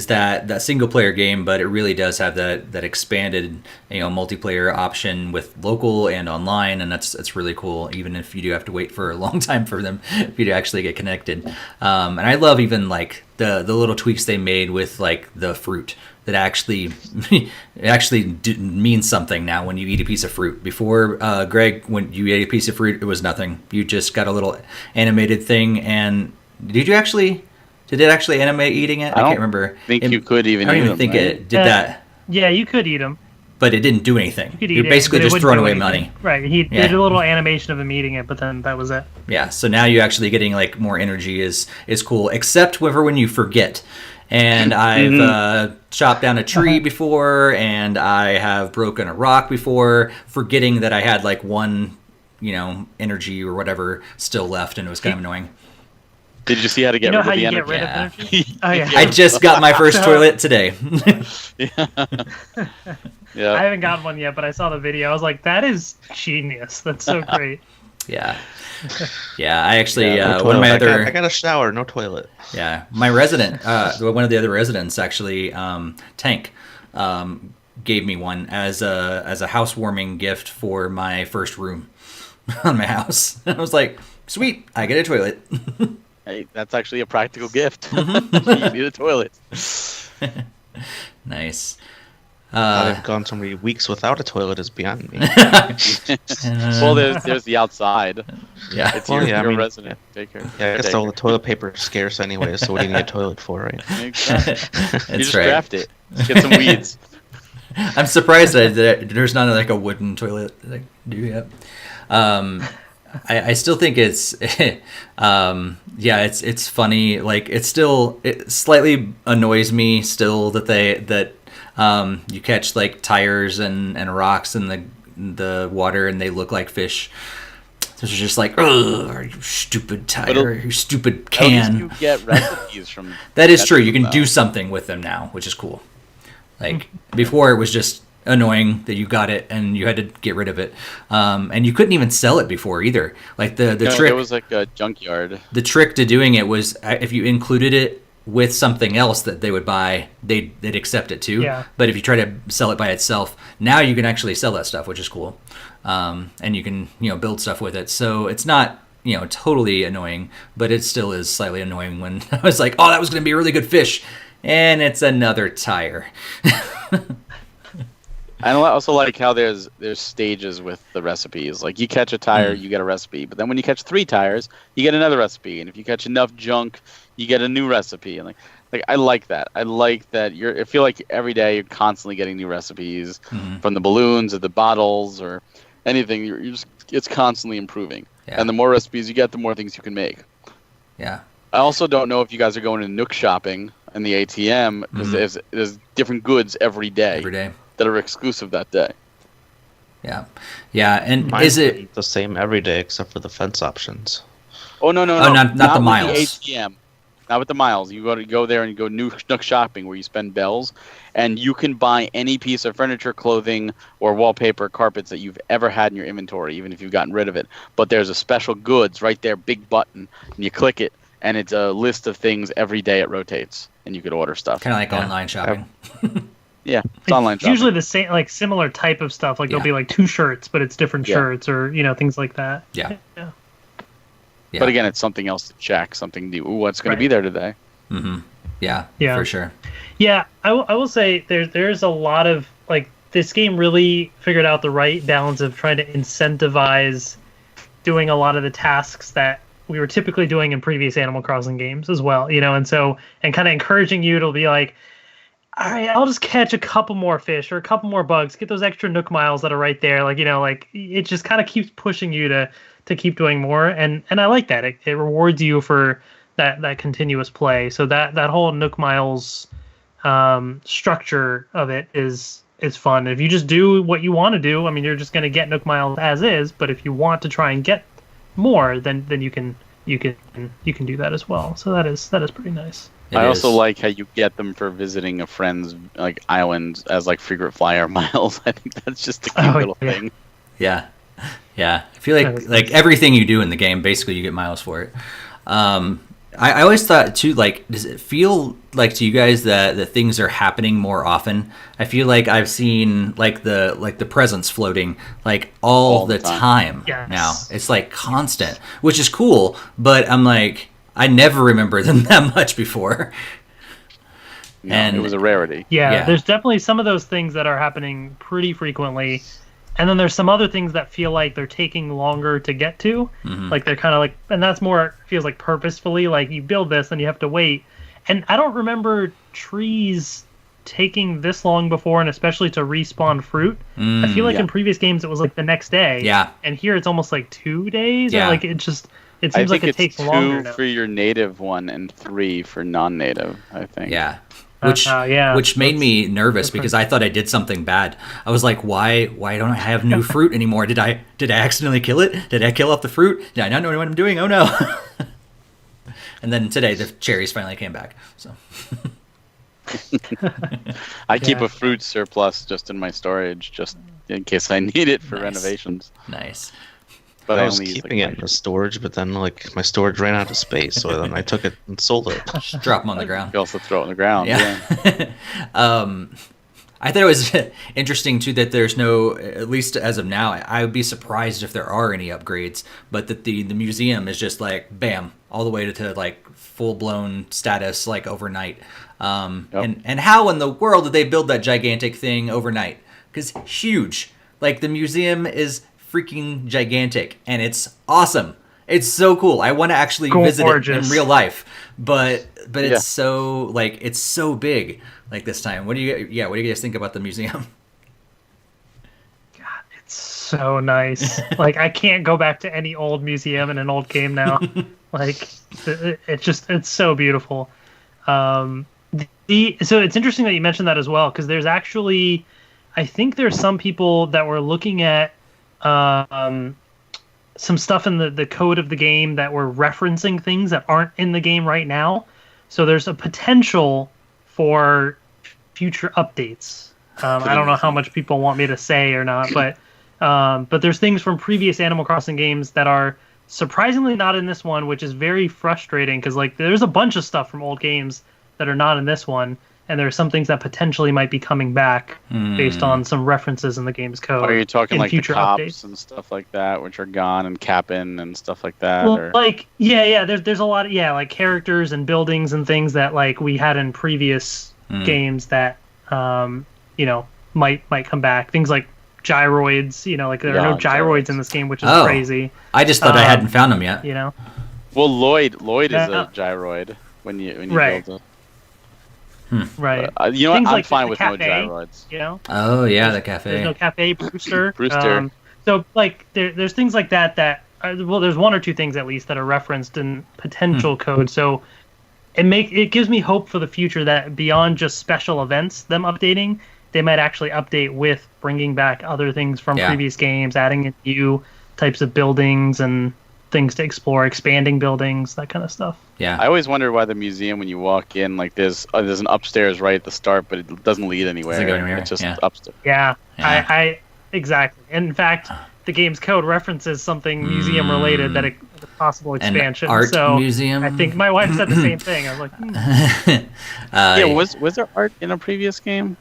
that single player game, but it really does have that expanded multiplayer option with local and online, and that's really cool. Even if you do have to wait for a long time for you to actually get connected, and I love even like the little tweaks they made with like the fruit. That actually means something now when you eat a piece of fruit. Before, Greg, when you ate a piece of fruit, it was nothing. You just got a little animated thing. And did it actually animate eating it? I can't remember. You could even eat them. I don't even think it did that. Yeah, you could eat them. But it didn't do anything. You're it, basically just throwing away money. Right. He did a little animation of him eating it, but then that was it. Yeah. So now you actually getting like more energy is cool, except when you forget. And I've chopped down a tree before, and I have broken a rock before, forgetting that I had like one, energy or whatever still left, and it was kind of annoying. Did you see how to get rid of the energy? Get rid of energy? Oh, yeah. I just got my first toilet today. Yeah. I haven't gotten one yet, but I saw the video. I was like, that is genius. That's so great. Yeah. Yeah, I actually no one of my other I got a shower, no toilet. Yeah, my resident, one of the other residents actually, Tank, gave me one as a housewarming gift for my first room on my house. I was like, sweet, I get a toilet. Hey, that's actually a practical gift. You need a toilet. Nice. I've gone so many weeks without a toilet is beyond me. Well, there's the outside. Yeah, it's your resident. Take care. Yeah, I guess all the toilet paper is scarce anyway, so what do you need a toilet for, right? Exactly. You just draft it. Get some weeds. I'm surprised that there's not like a wooden toilet that I do yet. I still think it's it's funny. Like it slightly annoys me still that you catch like tires and rocks in the water and they look like fish. So it's just like, oh, you stupid tire, you stupid can. At least you get recipes from. That is true. You can do something with them now, which is cool. Like before, it was just annoying that you got it and you had to get rid of it, and you couldn't even sell it before either. Like the trick. It was like a junkyard. The trick to doing it was if you included it with something else that they would buy, they'd accept it too. Yeah. But if you try to sell it by itself, now you can actually sell that stuff, which is cool. And you can build stuff with it. So it's not totally annoying, but it still is slightly annoying when I was like, oh, that was going to be a really good fish, and it's another tire. I also like how there's stages with the recipes. Like you catch a tire, you get a recipe. But then when you catch 3 tires, you get another recipe. And if you catch enough junk, you get a new recipe. And like I like that. I like that I feel like every day you're constantly getting new recipes from the balloons or the bottles or anything. It's constantly improving. Yeah. And the more recipes you get, the more things you can make. Yeah. I also don't know if you guys are going to Nook shopping in the ATM because there's different goods every day. That are exclusive that day. Yeah, and Mine's is it the same every day except for the fence options? Oh no! Not the miles. The ATM. not with the miles. You go there and go Nook shopping where you spend bells, and you can buy any piece of furniture, clothing, or wallpaper, carpets that you've ever had in your inventory, even if you've gotten rid of it. But there's a special goods right there, big button, and you click it, and it's a list of things every day it rotates, and you could order stuff. Kind of like online shopping. Yeah, it's online shopping. Usually the same, like similar type of stuff. Like there'll be like 2 shirts, but it's different shirts, or things like that. Yeah. But again, it's something else to check, something new. Ooh, what's going to be there today? Mm-hmm. Yeah, for sure. Yeah, I will say there's a lot of, like, this game really figured out the right balance of trying to incentivize doing a lot of the tasks that we were typically doing in previous Animal Crossing games as well, and kind of encouraging you to be like, all right, I'll just catch a couple more fish or a couple more bugs, get those extra Nook miles that are right there. Like, it just kind of keeps pushing you to keep doing more. And I like that. It rewards you for that continuous play. So that whole Nook miles structure of it is fun. If you just do what you want to do, I mean, you're just going to get Nook miles as is. But if you want to try and get more, then you can do that as well. So that is pretty nice. I also like how you get them for visiting a friend's island as frequent flyer miles. I think that's just a cute little thing. Yeah. I feel like everything you do in the game, basically you get miles for it. I always thought too, does it feel like to you guys that things are happening more often? I feel like I've seen the presents floating all the time now. It's constant, which is cool, but I'm I never remember them that much before. No, and it was a rarity. Yeah, there's definitely some of those things that are happening pretty frequently. And then there's some other things that feel like they're taking longer to get to. Mm-hmm. Like they're kind of and that's more, feels like purposefully, you build this and you have to wait. And I don't remember trees taking this long before, and especially to respawn fruit. I feel like in previous games it was the next day. Yeah. And here it's almost 2 days. Yeah. And it seems like it takes longer. 2 for your native one and 3 for non-native, I think. Yeah. Which made me nervous because I thought I did something bad. I was like, why don't I have new fruit anymore? Did I accidentally kill it? Did I kill off the fruit? Did I not know what I'm doing? Oh no. And then today the cherries finally came back. So I keep a fruit surplus just in my storage, just in case I need it for renovations. Nice. But I was keeping it in the storage, but then my storage ran out of space, so then I took it and sold it. Just drop them on the ground. You also throw it on the ground. Yeah. I thought it was interesting too that there's no, at least as of now, I would be surprised if there are any upgrades, but that the museum is just bam, all the way to full blown status overnight. And how in the world did they build that gigantic thing overnight? Because huge. The museum is freaking gigantic, and it's awesome. It's so cool. I want to actually visit it in real life, but it's so it's so big. This time, what do you guys think about the museum? God, it's so nice. I can't go back to any old museum in an old game now. It's so beautiful. So it's interesting that you mentioned that as well, because there's actually, I think there's some people that were looking at some stuff in the code of the game that were referencing things that aren't in the game right now. So there's a potential for future updates. I don't know how much people want me to say or not, but there's things from previous Animal Crossing games that are surprisingly not in this one, which is very frustrating because there's a bunch of stuff from old games that are not in this one. And there are some things that potentially might be coming back based on some references in the game's code. Are you talking future the cops updates and stuff like that, which are gone, and Cap'n and stuff like that? Well, or? There's a lot of characters and buildings and things that we had in previous games that might come back. Things like gyroids, there are no gyroids in this game, which is crazy. I just thought I hadn't found them yet. Well, Lloyd is a gyroid when you build it. Right. You know what? Things I'm like fine the with cafe, no gyroids. Oh yeah, the cafe. There's no cafe, Brewster. Brewster. So there's things like that there's one or two things at least that are referenced in potential code. So it gives me hope for the future that beyond just special events, them updating, they might actually update with bringing back other things from previous games, adding in new types of buildings and things to explore, expanding buildings, that kind of stuff. Yeah. I always wonder why the museum, when you walk in, like there's an upstairs right at the start, but it doesn't lead anywhere. Doesn't go anywhere, It's just yeah. upstairs. Yeah, Yeah. I exactly. In fact, the game's code references something museum related that a possible expansion. An art so museum. I think my wife said the same thing. I was like, Yeah, was there art in a previous game?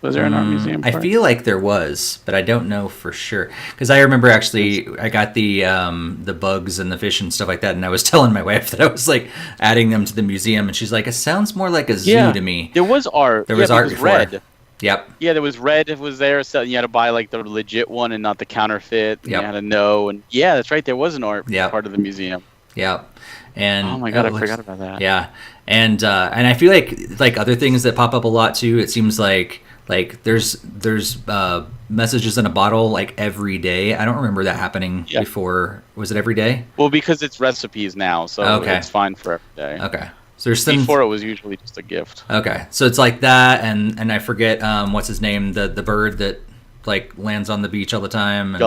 Was there an art museum? I part? feel like there was, but I don't know for sure. Because I remember actually, I got the bugs and the fish and stuff like that, and I was telling my wife that I was like adding them to the museum, and she's like, "It sounds more like a zoo to me." There was art. There was yeah, art it was before. red. Yep. Yeah, there was red. It was there, so you had to buy like the legit one and not the counterfeit. And Yep. You had to know, and yeah, that's right. There was an art Yep. part of the museum. Yep. And Oh my god, it I looks- forgot about that. Yeah, and I feel like other things that pop up a lot too. It seems like there's messages in a bottle like every day. I don't remember that happening before. Was it every day? Well, because it's recipes now, so Okay. it's fine for every day. Okay. So there's some. Before it was usually just a gift. Okay, so it's like that, and I forget what's his name, the bird that like lands on the beach all the time. And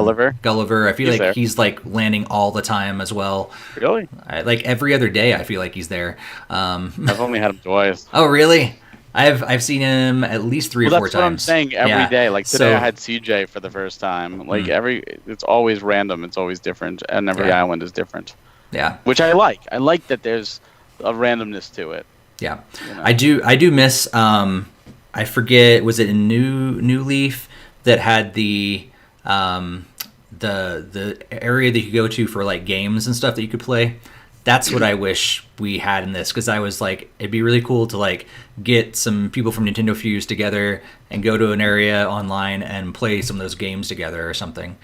Gulliver. I feel He's like there. he's like landing all the time as well. Really? Like every other day, I feel like he's there. I've only had him twice. Oh, really? I've seen him at least 3 or 4 That's times. what I'm saying. Every day, like today, So- I had CJ for the first time. Like it's always random. It's always different, and every Yeah. island is different. Yeah, Which I like. I like that there's a randomness to it. yeah. You know? I do miss. I forget. Was it in New Leaf that had the area that you could go to for like games and stuff that you could play? That's what I wish we had in this, because I was like, it'd be really cool to like get some people from NintendoFuse together and go to an area online and play some of those games together or something.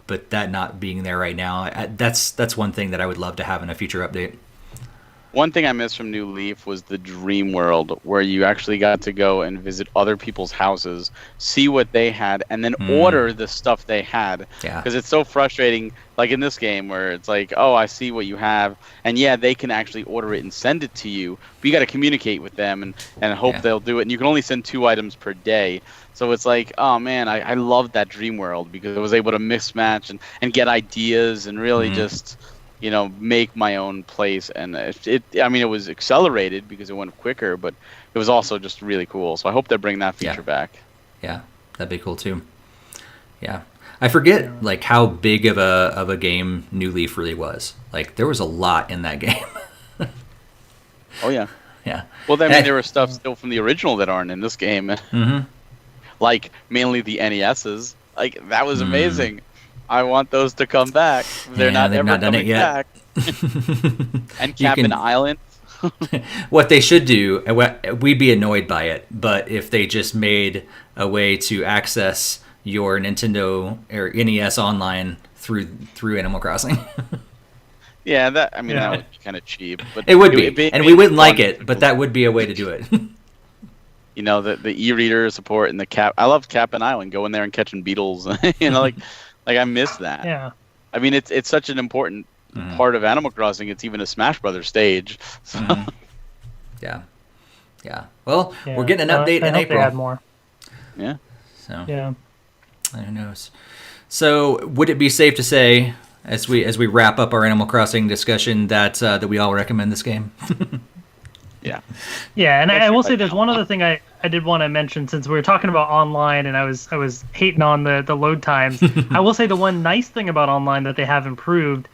But that not being there right now, that's one thing that I would love to have in a future update. One thing I missed from New Leaf was the dream world, where you actually got to go and visit other people's houses, see what they had, and then order the stuff they had. Yeah. Because it's so frustrating, like in this game, where it's like, oh, I see what you have, and yeah, they can actually order it and send it to you, but you got to communicate with them and hope they'll do it, and you can only send 2 items per day. So it's like, oh man, I love that dream world, because I was able to mismatch and get ideas and really just, you know, make my own place. And it was accelerated because it went quicker, but it was also just really cool. So I hope they bring that feature back. Yeah, that'd be cool too. Yeah, I forget like how big of a game New Leaf really was. Like there was a lot in that game. Oh yeah. Yeah. Well, I mean, there were stuff still from the original that aren't in this game. Like mainly the NESs. Like that was amazing. I want those to come back. They're not they've ever not done it coming yet. back. And Captain Island. What they should do, we'd be annoyed by it, but if they just made a way to access your Nintendo or NES online through Animal Crossing. Yeah, that would be kind of cheap. But It would be, and we wouldn't like it, but cool. that would be a way to do it. You know, the e-reader support and I love Captain Island, going there and catching beetles. You know, like I miss that. yeah. I mean, it's such an important part of Animal Crossing. It's even a Smash Brothers stage. So. Yeah. Well, Yeah. we're getting an update I in hope April. They add more. Yeah. So Yeah. who knows? So would it be safe to say, as we wrap up our Animal Crossing discussion, that we all recommend this game? Yeah. Yeah, and That's I will like say there's one other thing I did want to mention, since we were talking about online and I was hating on the load times. I will say the one nice thing about online that they have improved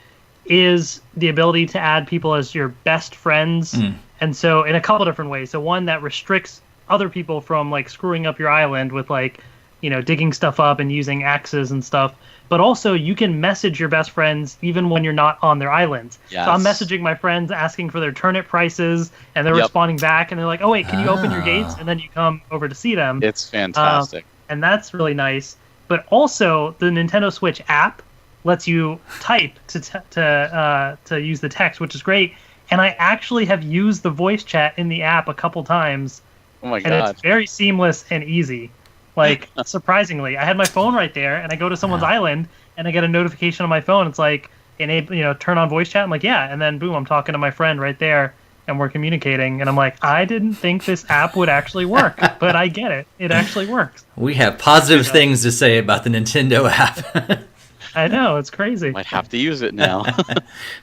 is the ability to add people as your best friends. And so in a couple different ways. So one that restricts other people from like screwing up your island with like, you know, digging stuff up and using axes and stuff. But also you can message your best friends even when you're not on their islands. Yes. So I'm messaging my friends asking for their turnip prices, and they're responding back, and they're like, oh wait, can you open your gates? And then you come over to see them. It's fantastic. And that's really nice. But also the Nintendo Switch app lets you type to use the text, which is great. And I actually have used the voice chat in the app a couple times. Oh my And god. it's very seamless and easy. Like, surprisingly, I had my phone right there, and I go to someone's island, and I get a notification on my phone. It's like, turn on voice chat. I'm like, yeah, and then boom, I'm talking to my friend right there, and we're communicating. And I'm like, I didn't think this app would actually work, but I get it. It actually works. We have positive things to say about the Nintendo app. I know, it's crazy. Might have to use it now.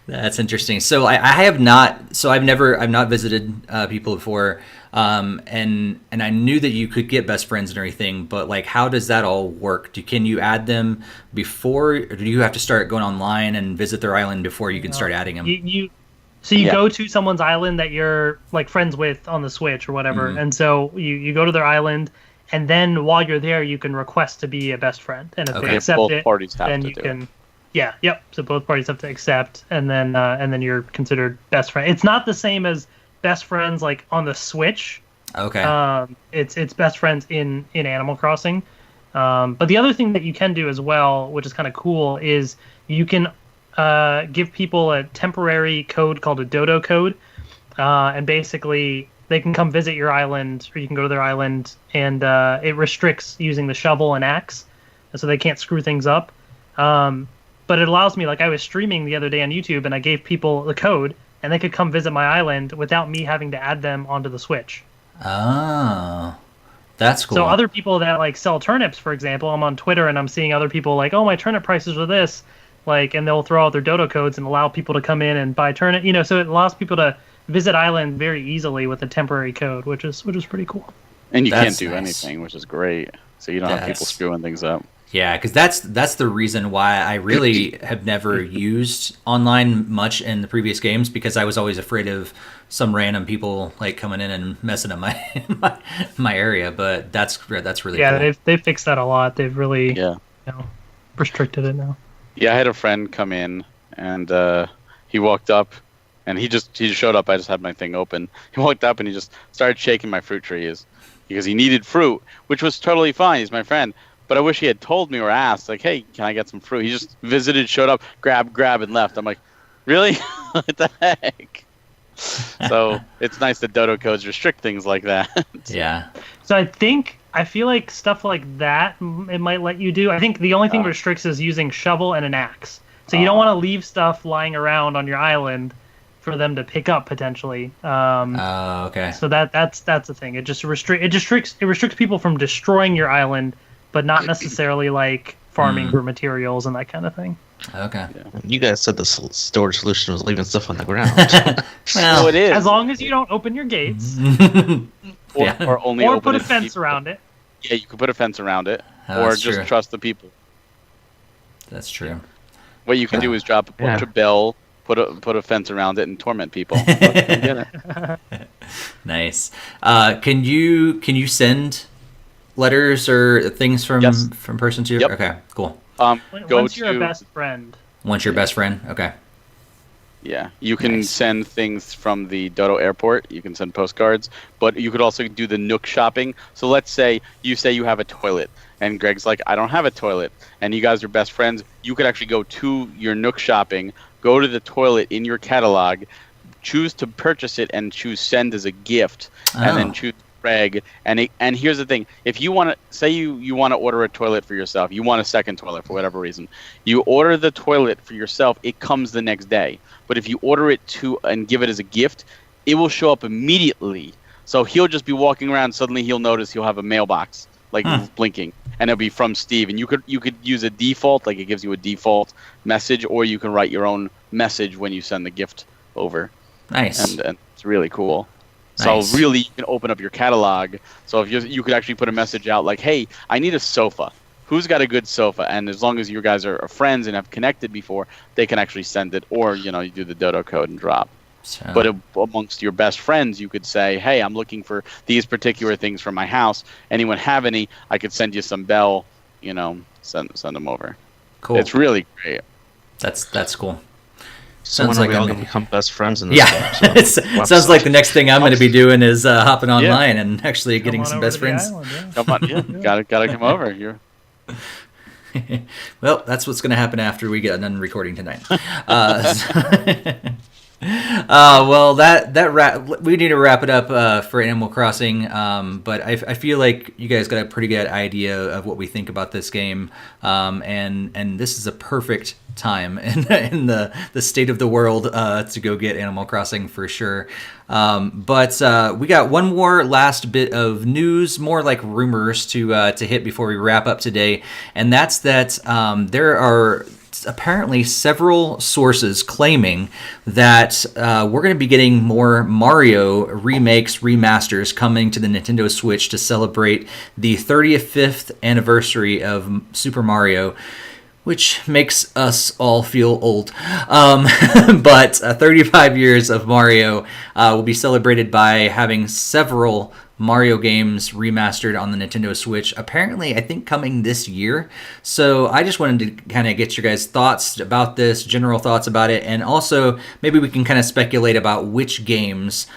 That's interesting. So I have not. So I've not visited people before, and I knew that you could get best friends and everything. But like, how does that all work? Can you add them before, or do you have to start going online and visit their island before you can start adding them? You go to someone's island that you're like friends with on the Switch or whatever, and so you go to their island, and then while you're there, you can request to be a best friend, and if they accept both it, parties have then to you do can. it. Yeah, yep. So both parties have to accept, and then you're considered best friend. It's not the same as best friends like on the Switch. Okay. It's best friends in Animal Crossing. But the other thing that you can do as well, which is kind of cool, is you can give people a temporary code called a Dodo code, and basically they can come visit your island, or you can go to their island, and it restricts using the shovel and axe, so they can't screw things up. But it allows me, like I was streaming the other day on YouTube, and I gave people the code, and they could come visit my island without me having to add them onto the Switch. Oh, that's cool. So other people that like sell turnips, for example, I'm on Twitter and I'm seeing other people like, oh, my turnip prices are this, like, and they'll throw out their Dodo codes and allow people to come in and buy turnip, so it allows people to visit island very easily with a temporary code, which is pretty cool. And you That's can't do nice. anything, which is great. So you don't have people screwing things up. Yeah, because that's the reason why I really have never used online much in the previous games, because I was always afraid of some random people like coming in and messing up my area. But that's really cool. They've fixed that a lot. They've really restricted it now. Yeah, I had a friend come in, and he walked up, and he just showed up. I just had my thing open. He walked up and he just started shaking my fruit trees because he needed fruit, which was totally fine. He's my friend. But I wish he had told me or asked, like, hey, can I get some fruit? He just visited, showed up, grab, and left. I'm like, really? What the heck? So it's nice that Dodo codes restrict things like that. Yeah. So I feel like stuff like that it might let you do. I think the only thing restricts is using shovel and an axe. So you don't want to leave stuff lying around on your island for them to pick up potentially. Okay. So that's the thing. It just restricts people from destroying your island, but not necessarily like farming for materials and that kind of thing. Okay. Yeah. You guys said the storage solution was leaving stuff on the ground. Well, it is. As long as you don't open your gates or only or open put a it to fence people. around it. Yeah, you could put a fence around it, Oh, or that's just true. trust the people. That's true. What you can do is drop a bunch of bell, put a fence around it, and torment people. Nice. Can you send letters or things from person to? Yep. Okay, cool. Once you're a best friend. Once you're best friend, okay. Yeah, you can Nice. send things from the Dodo airport. You can send postcards, but you could also do the Nook shopping. So let's say you have a toilet, and Greg's like, I don't have a toilet, and you guys are best friends. You could actually go to your Nook shopping, go to the toilet in your catalog, choose to purchase it, and choose send as a gift, and then choose Greg. And here's the thing: if you want to say you want to order a toilet for yourself, you want a second toilet for whatever reason, you order the toilet for yourself. It comes the next day. But if you order it and give it as a gift, it will show up immediately. So he'll just be walking around. Suddenly he'll notice he'll have a mailbox blinking, and it'll be from Steve. And you could use a default, like it gives you a default message, or you can write your own message when you send the gift over. Nice. And it's really cool. Nice. So really, you can open up your catalog. So if you could actually put a message out like, "Hey, I need a sofa. Who's got a good sofa?" And as long as you guys are friends and have connected before, they can actually send it. Or you do the Dodo code and drop. So, But amongst your best friends, you could say, "Hey, I'm looking for these particular things for my house. Anyone have any? I could send you some bell. Send them over." cool. It's really great. That's cool. So when Sounds are like we all I'm- going to become best friends in this Yeah, game? it sounds like the next thing I'm going to be doing is hopping online and actually getting Come on some over best to the friends. island, yeah. Come on, gotta come over. You're Well, that's what's going to happen after we get done recording tonight. Well, we need to wrap it up for Animal Crossing. But I feel like you guys got a pretty good idea of what we think about this game, and this is a perfect time in the state of the world to go get Animal Crossing for sure. But we got one more last bit of news, more like rumors to hit before we wrap up today, and that's that there are apparently several sources claiming that we're going to be getting more Mario remakes, remasters coming to the Nintendo Switch to celebrate the 35th anniversary of Super Mario, which makes us all feel old. But 35 years of Mario will be celebrated by having several Mario games remastered on the Nintendo Switch, apparently, I think, coming this year. So I just wanted to kind of get your guys' thoughts about this, general thoughts about it, and also maybe we can kind of speculate about which games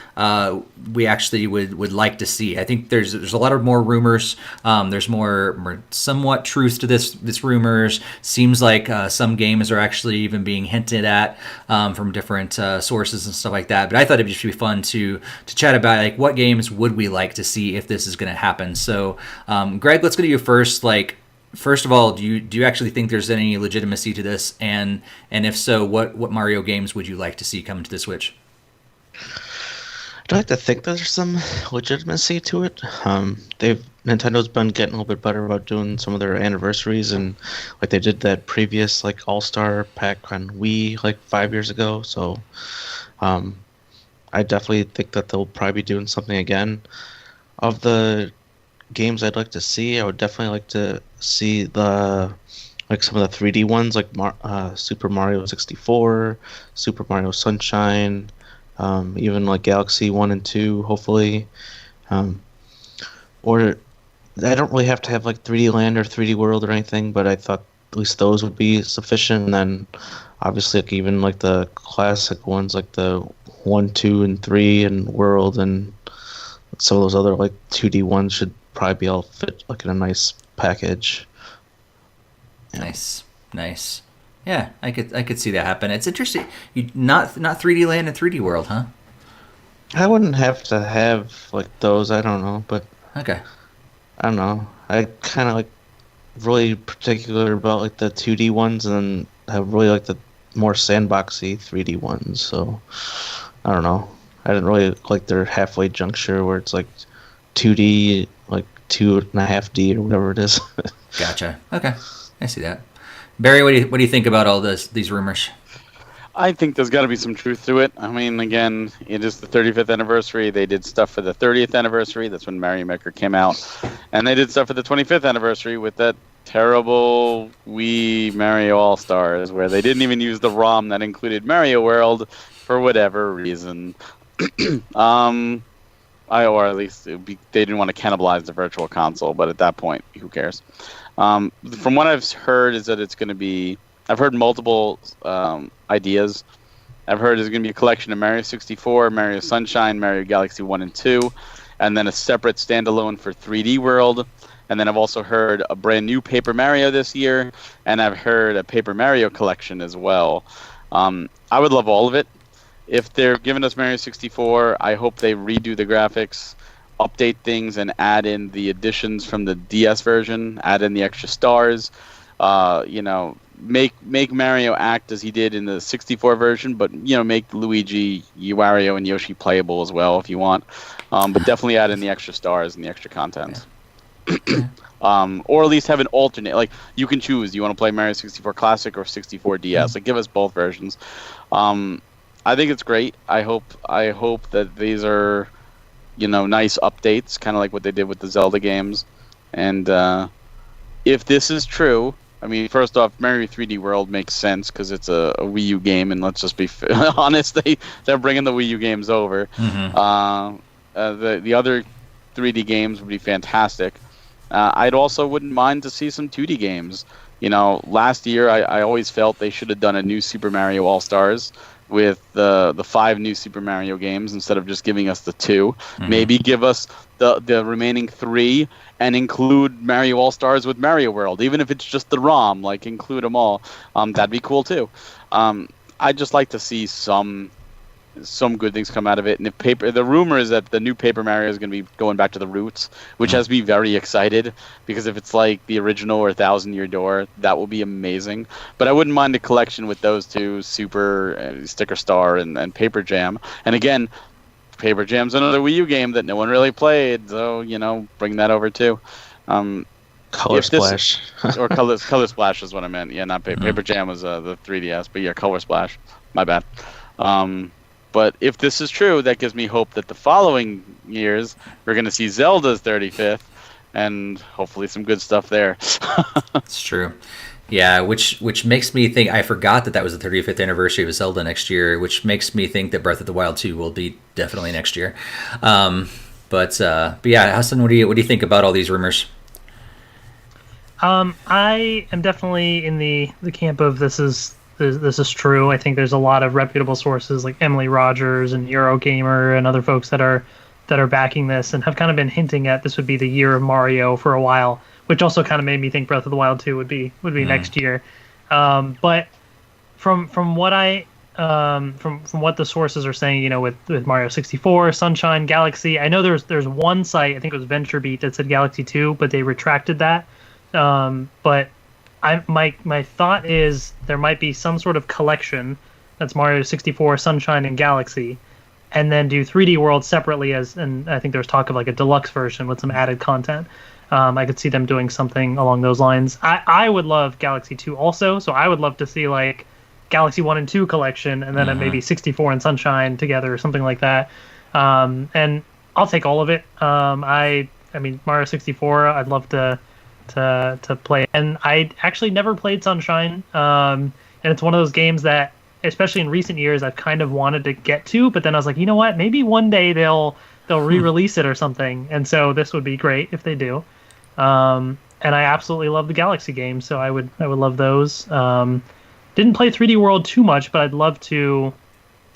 we actually would like to see. I think there's a lot of more rumors. There's more somewhat truth to this rumors. Seems like some games are actually even being hinted at from different sources and stuff like that. But I thought it'd just be fun to chat about, like, what games would we like to see if this is going to happen. So, Greg, let's go to you first. Like, first of all, do you actually think there's any legitimacy to this? And if so, what Mario games would you like to see come to the Switch? I'd like to think there's some legitimacy to it. Nintendo's been getting a little bit better about doing some of their anniversaries, and like they did that previous like All-Star pack on Wii like 5 years ago. So, I definitely think that they'll probably be doing something again. Of the games I'd like to see, I would definitely like to see some of the 3D ones, like Super Mario 64, Super Mario Sunshine, even like Galaxy 1 and 2, hopefully. Or I don't really have to have like 3D Land or 3D World or anything, but I thought at least those would be sufficient. And then obviously like even like the classic ones, like the 1, 2, and 3 and World, and some of those other like 2D ones should probably be all fit like in a nice package. Yeah. Nice. Yeah, I could see that happen. It's interesting. You not 3D Land and 3D World, huh? I wouldn't have to have like those. I don't know, but okay. I don't know. I kind of like really particular about like the 2D ones, and I really like the more sandboxy 3D ones. So I don't know. I didn't really like their halfway juncture where it's like 2D, like 2.5D or whatever it is. Gotcha. Okay, I see that. Barry, what do you think about all these rumors? I think there's got to be some truth to it. I mean, again, it is the 35th anniversary. They did stuff for the 30th anniversary. That's when Mario Maker came out. And they did stuff for the 25th anniversary with that terrible Wii Mario All-Stars, where they didn't even use the ROM that included Mario World for whatever reason. Or at least they didn't want to cannibalize the Virtual Console, but at that point, who cares? From what I've heard is that it's going to be... I've heard multiple ideas. I've heard there's going to be a collection of Mario 64, Mario Sunshine, Mario Galaxy 1 and 2, and then a separate standalone for 3D World. And then I've also heard a brand new Paper Mario this year, and I've heard a Paper Mario collection as well. I would love all of it. If they're giving us Mario 64, I hope they redo the graphics, update things, and add in the additions from the DS version, add in the extra stars, make Mario act as he did in the 64 version, but make Luigi, Wario, and Yoshi playable as well if you want. But definitely add in the extra stars and the extra content. Yeah. Or at least have an alternate. Like, you can choose. You want to play Mario 64 Classic or 64 DS. Like, give us both versions. I think it's great. I hope that these are, nice updates, kind of like what they did with the Zelda games. And if this is true, I mean, first off, Mario 3D World makes sense because it's a Wii U game, and let's just be honest, they're bringing the Wii U games over. Mm-hmm. The other 3D games would be fantastic. I'd also wouldn't mind to see some 2D games. Last year I always felt they should have done a new Super Mario All-Stars with the 5 new Super Mario games instead of just giving us the 2. Mm-hmm. Maybe give us the remaining 3 and include Mario All-Stars with Mario World, even if it's just the ROM, like include them all. That'd be cool too. I'd just like to see some good things come out of it. And the rumor is that the new Paper Mario is going to be going back to the roots, which has me very excited, because if it's like the original or 1,000 Year Door, that will be amazing. But I wouldn't mind a collection with those two, Super Sticker Star and Paper Jam. And again, Paper Jam's another Wii U game that no one really played, so bring that over too. Color Splash. Or Color Splash is what I meant. Yeah, not Paper Jam was the 3DS, but yeah, Color Splash. My bad. But if this is true, that gives me hope that the following years we're going to see Zelda's 35th, and hopefully some good stuff there. It's true. Yeah, which makes me think, I forgot that was the 35th anniversary of Zelda next year, which makes me think that Breath of the Wild 2 will be definitely next year. But yeah, Hassan, what do you think about all these rumors? I am definitely in the camp of this is true. I think there's a lot of reputable sources like Emily Rogers and Eurogamer and other folks that are backing this and have kind of been hinting at this would be the year of Mario for a while, which also kind of made me think Breath of the Wild 2 would be next year. But from what from what the sources are saying, with Mario 64, Sunshine, Galaxy, I know there's one site, I think it was VentureBeat, that said Galaxy 2, but they retracted that. But my thought is there might be some sort of collection that's Mario 64, Sunshine, and Galaxy, and then do 3D World separately and I think there's talk of like a deluxe version with some added content. I could see them doing something along those lines. I would love Galaxy 2 also, so I would love to see like Galaxy 1 and 2 collection, and then maybe 64 and Sunshine together or something like that. And I'll take all of it. I mean Mario 64, I'd love to play, and I actually never played Sunshine, and it's one of those games that, especially in recent years, I've kind of wanted to get to, but then I was like, you know what, maybe one day they'll re-release it or something, and so this would be great if they do. And I absolutely love the Galaxy games, so I would love those. Didn't play 3D World too much, but I'd love to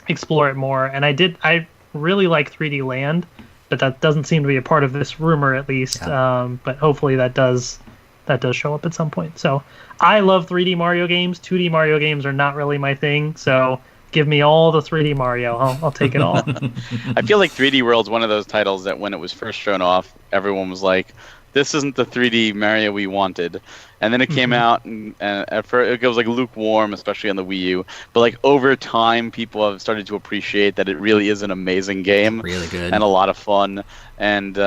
explore it more, and I really like 3D Land, but that doesn't seem to be a part of this rumor, at least. Yeah. But hopefully that does show up at some point. So I love 3D Mario games. 2D Mario games are not really my thing. So give me all the 3D Mario. I'll take it all. I feel like 3D World's one of those titles that when it was first shown off, everyone was like, this isn't the 3D Mario we wanted. And then it came out, and at first it was like lukewarm, especially on the Wii U. But like over time, people have started to appreciate that it really is an amazing game, really good, and a lot of fun. And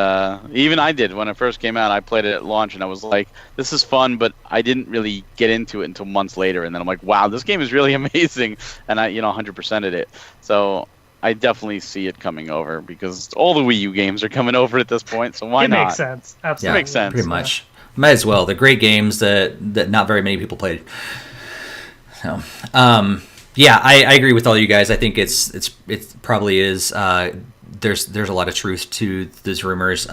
even I did when it first came out. I played it at launch, and I was like, "This is fun," but I didn't really get into it until months later. And then I'm like, "Wow, this game is really amazing!" And I, 100%ed it. So I definitely see it coming over because all the Wii U games are coming over at this point. So why not? It makes sense. Absolutely, makes sense. Pretty much. Might as well. They're great games that not very many people played. So, yeah, I agree with all you guys. I think it probably is. There's a lot of truth to these rumors.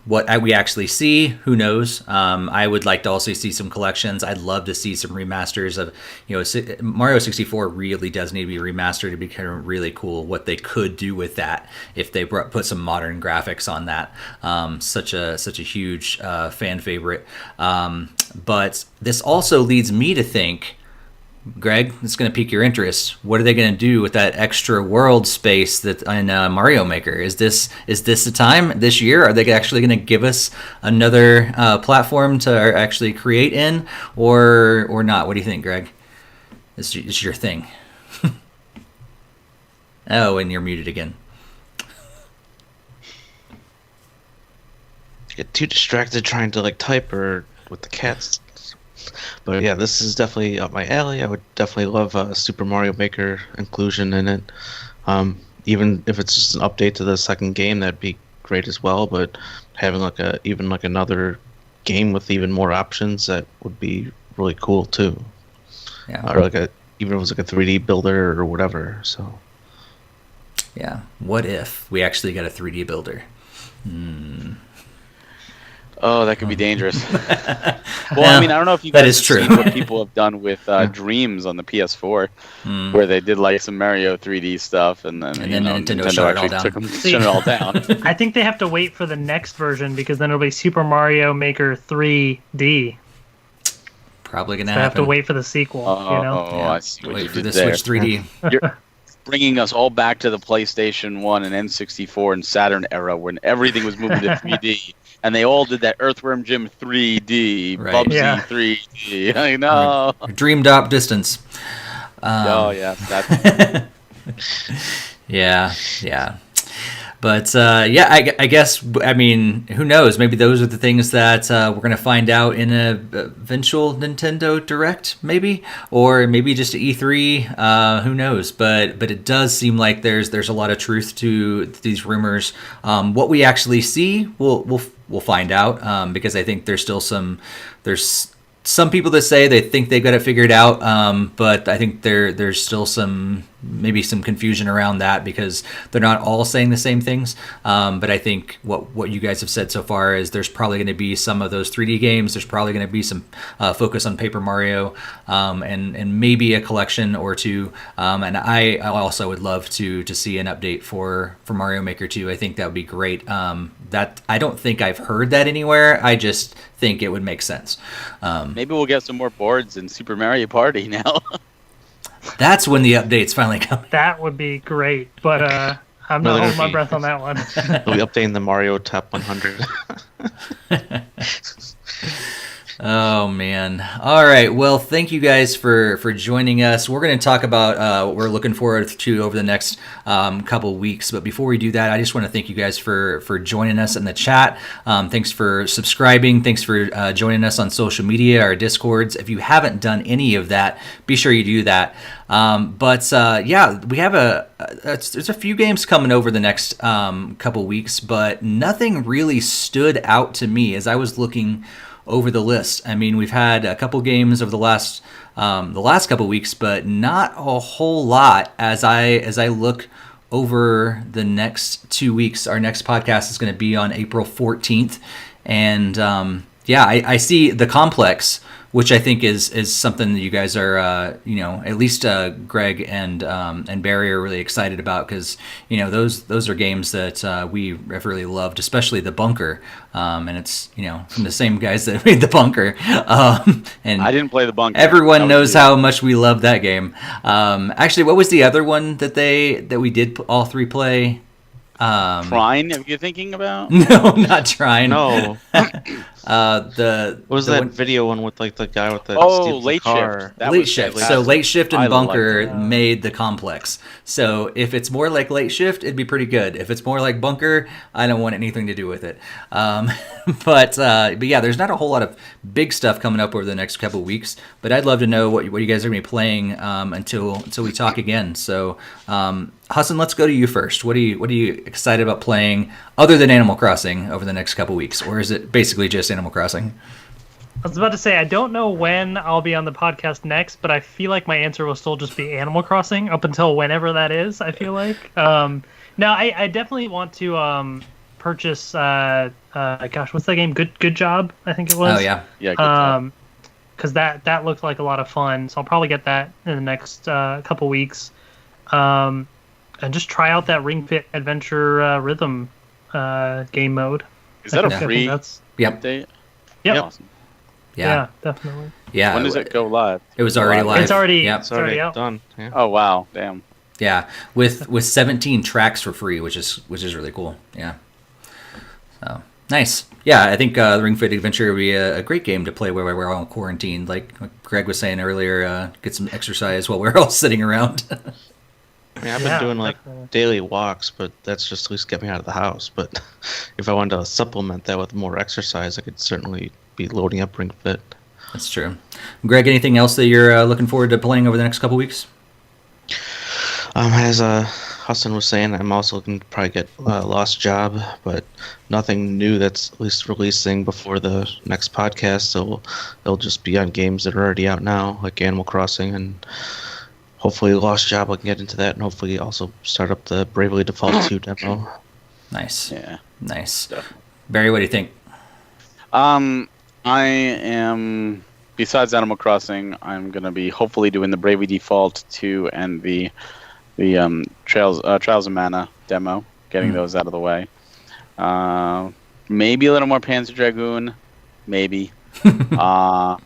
What we actually see, who knows? I would like to also see some collections. I'd love to see some remasters of, Mario 64 really does need to be remastered to be kind of really cool. What they could do with that if they put some modern graphics on that. Such a huge fan favorite. But this also leads me to think, Greg, it's going to pique your interest. What are they going to do with that extra world space that in Mario Maker? Is this the time this year? Are they actually going to give us another platform to actually create in, or not? What do you think, Greg? This is your thing. Oh, and you're muted again. Get too distracted trying to type or with the cats. But yeah, this is definitely up my alley. I would definitely love a Super Mario Maker inclusion in it. Even if it's just an update to the second game, that'd be great as well. But having another game with even more options, that would be really cool too. Yeah. Or even if it was a 3D builder or whatever. So. Yeah. What if we actually got a 3D builder? Oh, that could be dangerous. Well, I don't know if you guys have seen what people have done with Dreams on the PS4, where they did some Mario 3D stuff, and then Nintendo actually shut it all down. I think they have to wait for the next version because then it'll be Super Mario Maker 3D. Probably gonna happen. They have to wait for the sequel. I see what wait you for did the there. Switch 3D. You're bringing us all back to the PlayStation 1 and N64 and Saturn era when everything was moving to 3D. And they all did that Earthworm Jim 3D, right. Bubsy 3D. I know. Dreamed up distance. Oh, yeah. That's... Yeah. But yeah, I guess, I mean, who knows? Maybe those are the things that we're going to find out in a eventual Nintendo Direct, maybe, or maybe just an E3. Who knows? But it does seem like there's a lot of truth to these rumors. What we actually see, we'll find out, because I think there's some people that say they think they've got it figured out, but I think there's still maybe some confusion around that because they're not all saying the same things. But I think what you guys have said so far is there's probably going to be some of those 3D games. There's probably going to be some focus on Paper Mario, and maybe a collection or two. And I also would love to see an update for Mario Maker 2. I think that would be great. That I don't think I've heard that anywhere. I just think it would make sense. Maybe we'll get some more boards in Super Mario Party now. That's when the updates finally come. That would be great, but I'm not holding my breath on that one. We'll be updating the Mario Top 100. Oh man! All right. Well, thank you guys for joining us. We're going to talk about what we're looking forward to over the next couple weeks. But before we do that, I just want to thank you guys for joining us in the chat. Thanks for subscribing. Thanks for joining us on social media, our Discords. If you haven't done any of that, be sure you do that. Yeah, we have there's a few games coming over the next couple weeks, but nothing really stood out to me as I was looking over the list. I mean, we've had a couple games over the last couple weeks, but not a whole lot as I look over the next 2 weeks. Our next podcast is going to be on April 14th. And yeah, I see The Complex, which I think is something that you guys are, at least Greg and Barry are really excited about because, those are games that we have really loved, especially The Bunker. And it's, from the same guys that made The Bunker. And I didn't play The Bunker. Everyone knows how much we love that game. Actually, what was the other one that we did all three play? Trine, are you thinking about? No, not Trine. No. What was that video one with like the guy with the Late Shift? Late Shift. So Late Shift and Bunker liked made The Complex. So if it's more like Late Shift, it'd be pretty good. If it's more like Bunker, I don't want anything to do with it. But yeah, there's not a whole lot of big stuff coming up over the next couple of weeks. But I'd love to know what you guys are going to be playing until we talk again. So Hassan, let's go to you first. What are you excited about playing other than Animal Crossing over the next couple weeks, or is it basically just Animal Crossing? I was about to say I don't know when I'll be on the podcast next, but I feel like my answer will still just be Animal Crossing up until whenever that is. I feel like. Now I definitely want to purchase. Gosh, what's that game? Good Job, I think it was. Oh yeah, Good Job. Because that looked like a lot of fun, so I'll probably get that in the next couple weeks. And just try out that Ring Fit Adventure Rhythm game mode. Is that a free update? Yep. Awesome. Yeah, definitely. Yeah. When does it go live? It was already live. It's already out. Done. Yeah. Oh wow, damn. Yeah, with 17 tracks for free, which is really cool. Yeah. So nice. Yeah, I think the Ring Fit Adventure would be a great game to play while we're all quarantined. Like Greg was saying earlier, get some exercise while we're all sitting around. I mean, I've been doing like daily walks, but that's just at least get me out of the house. But if I wanted to supplement that with more exercise, I could certainly be loading up Ring Fit. That's true. Greg, anything else that you're looking forward to playing over the next couple weeks? As Hassan was saying, I'm also looking to probably get Lost Job, but nothing new that's at least releasing before the next podcast. So they'll just be on games that are already out now, like Animal Crossing, and hopefully Lost Job I can get into that, and hopefully also start up the Bravely Default 2 demo. Nice. Yeah. Nice. Definitely. Barry, what do you think? I am, besides Animal Crossing, I'm going to be hopefully doing the Bravely Default 2 and the Trails of Mana demo, getting those out of the way. Maybe a little more Panzer Dragoon, maybe. I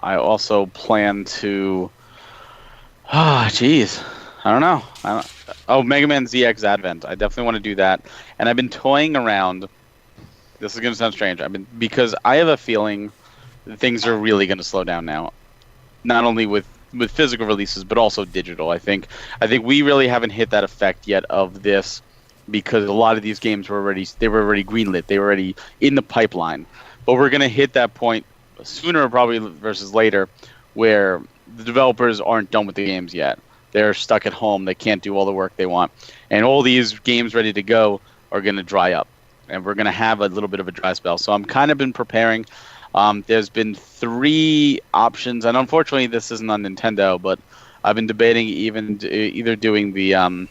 also plan to... I don't know. Mega Man ZX Advent. I definitely want to do that. And I've been toying around. This is going to sound strange. Because I have a feeling that things are really going to slow down now. Not only with physical releases, but also digital. I think we really haven't hit that effect yet of this because a lot of these games were already greenlit. They were already in the pipeline. But we're going to hit that point sooner probably versus later where the developers aren't done with the games yet. They're stuck at home. They can't do all the work they want. And all these games ready to go are going to dry up. And we're going to have a little bit of a dry spell. So I'm kind of been preparing. There's been 3 options. And unfortunately, this isn't on Nintendo, but I've been debating either doing the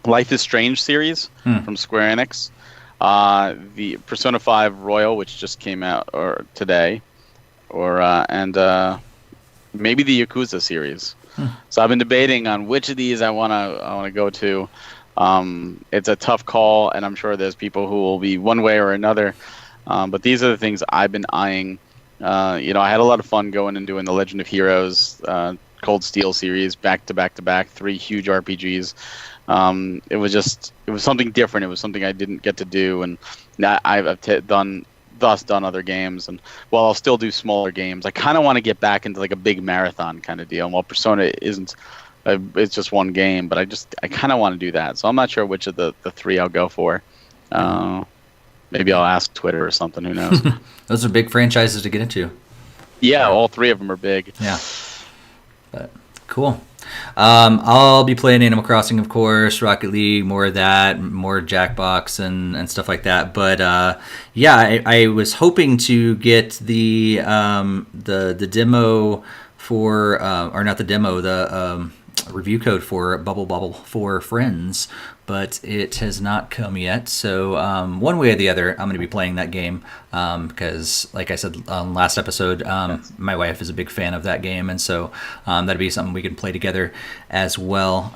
Life is Strange series from Square Enix, the Persona 5 Royal, which just came out today, and maybe the Yakuza series. So I've been debating on which of these I wanna go to. It's a tough call, and I'm sure there's people who will be one way or another. But these are the things I've been eyeing. I had a lot of fun going and doing the Legend of Heroes, Cold Steel series, back to back to back, 3 huge RPGs. It was something different. It was something I didn't get to do, and I've done other games, and while I'll still do smaller games, I kind of want to get back into like a big marathon kind of deal. And while Persona isn't, it's just one game, but I kind of want to do that. So I'm not sure which of the 3 I'll go for. Maybe I'll ask Twitter or something. Who knows? Those are big franchises to get into. Yeah, all 3 of them are big. Yeah, but cool. I'll be playing Animal Crossing, of course, Rocket League, more of that, more Jackbox and stuff like that. But I was hoping to get the demo for, or not the demo, the review code for Bubble for Friends, but it has not come yet. So one way or the other, I'm going to be playing that game because, like I said last episode, my wife is a big fan of that game, and so that'd be something we can play together as well.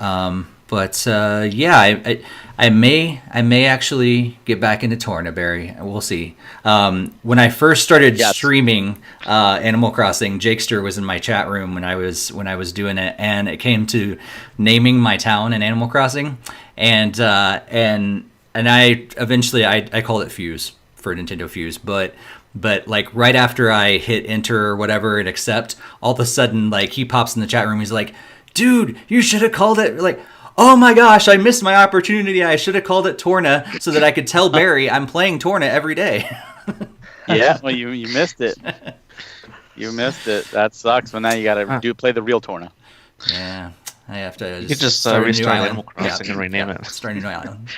I may actually get back into Torna, Barry. We'll see. When I first started streaming Animal Crossing, Jakester was in my chat room when I was doing it, and it came to naming my town in Animal Crossing, and I eventually I called it Fuse for NintendoFuse, but like right after I hit enter or whatever and accept, all of a sudden like he pops in the chat room. He's like, "Dude, you should have called it like." Oh my gosh, I missed my opportunity. I should have called it Torna so that I could tell Barry I'm playing Torna every day. Yeah, well, you missed it. You missed it. That sucks. But now you got to play the real Torna. Yeah, I have to. You could just restart Animal Crossing and rename it. Start a new island.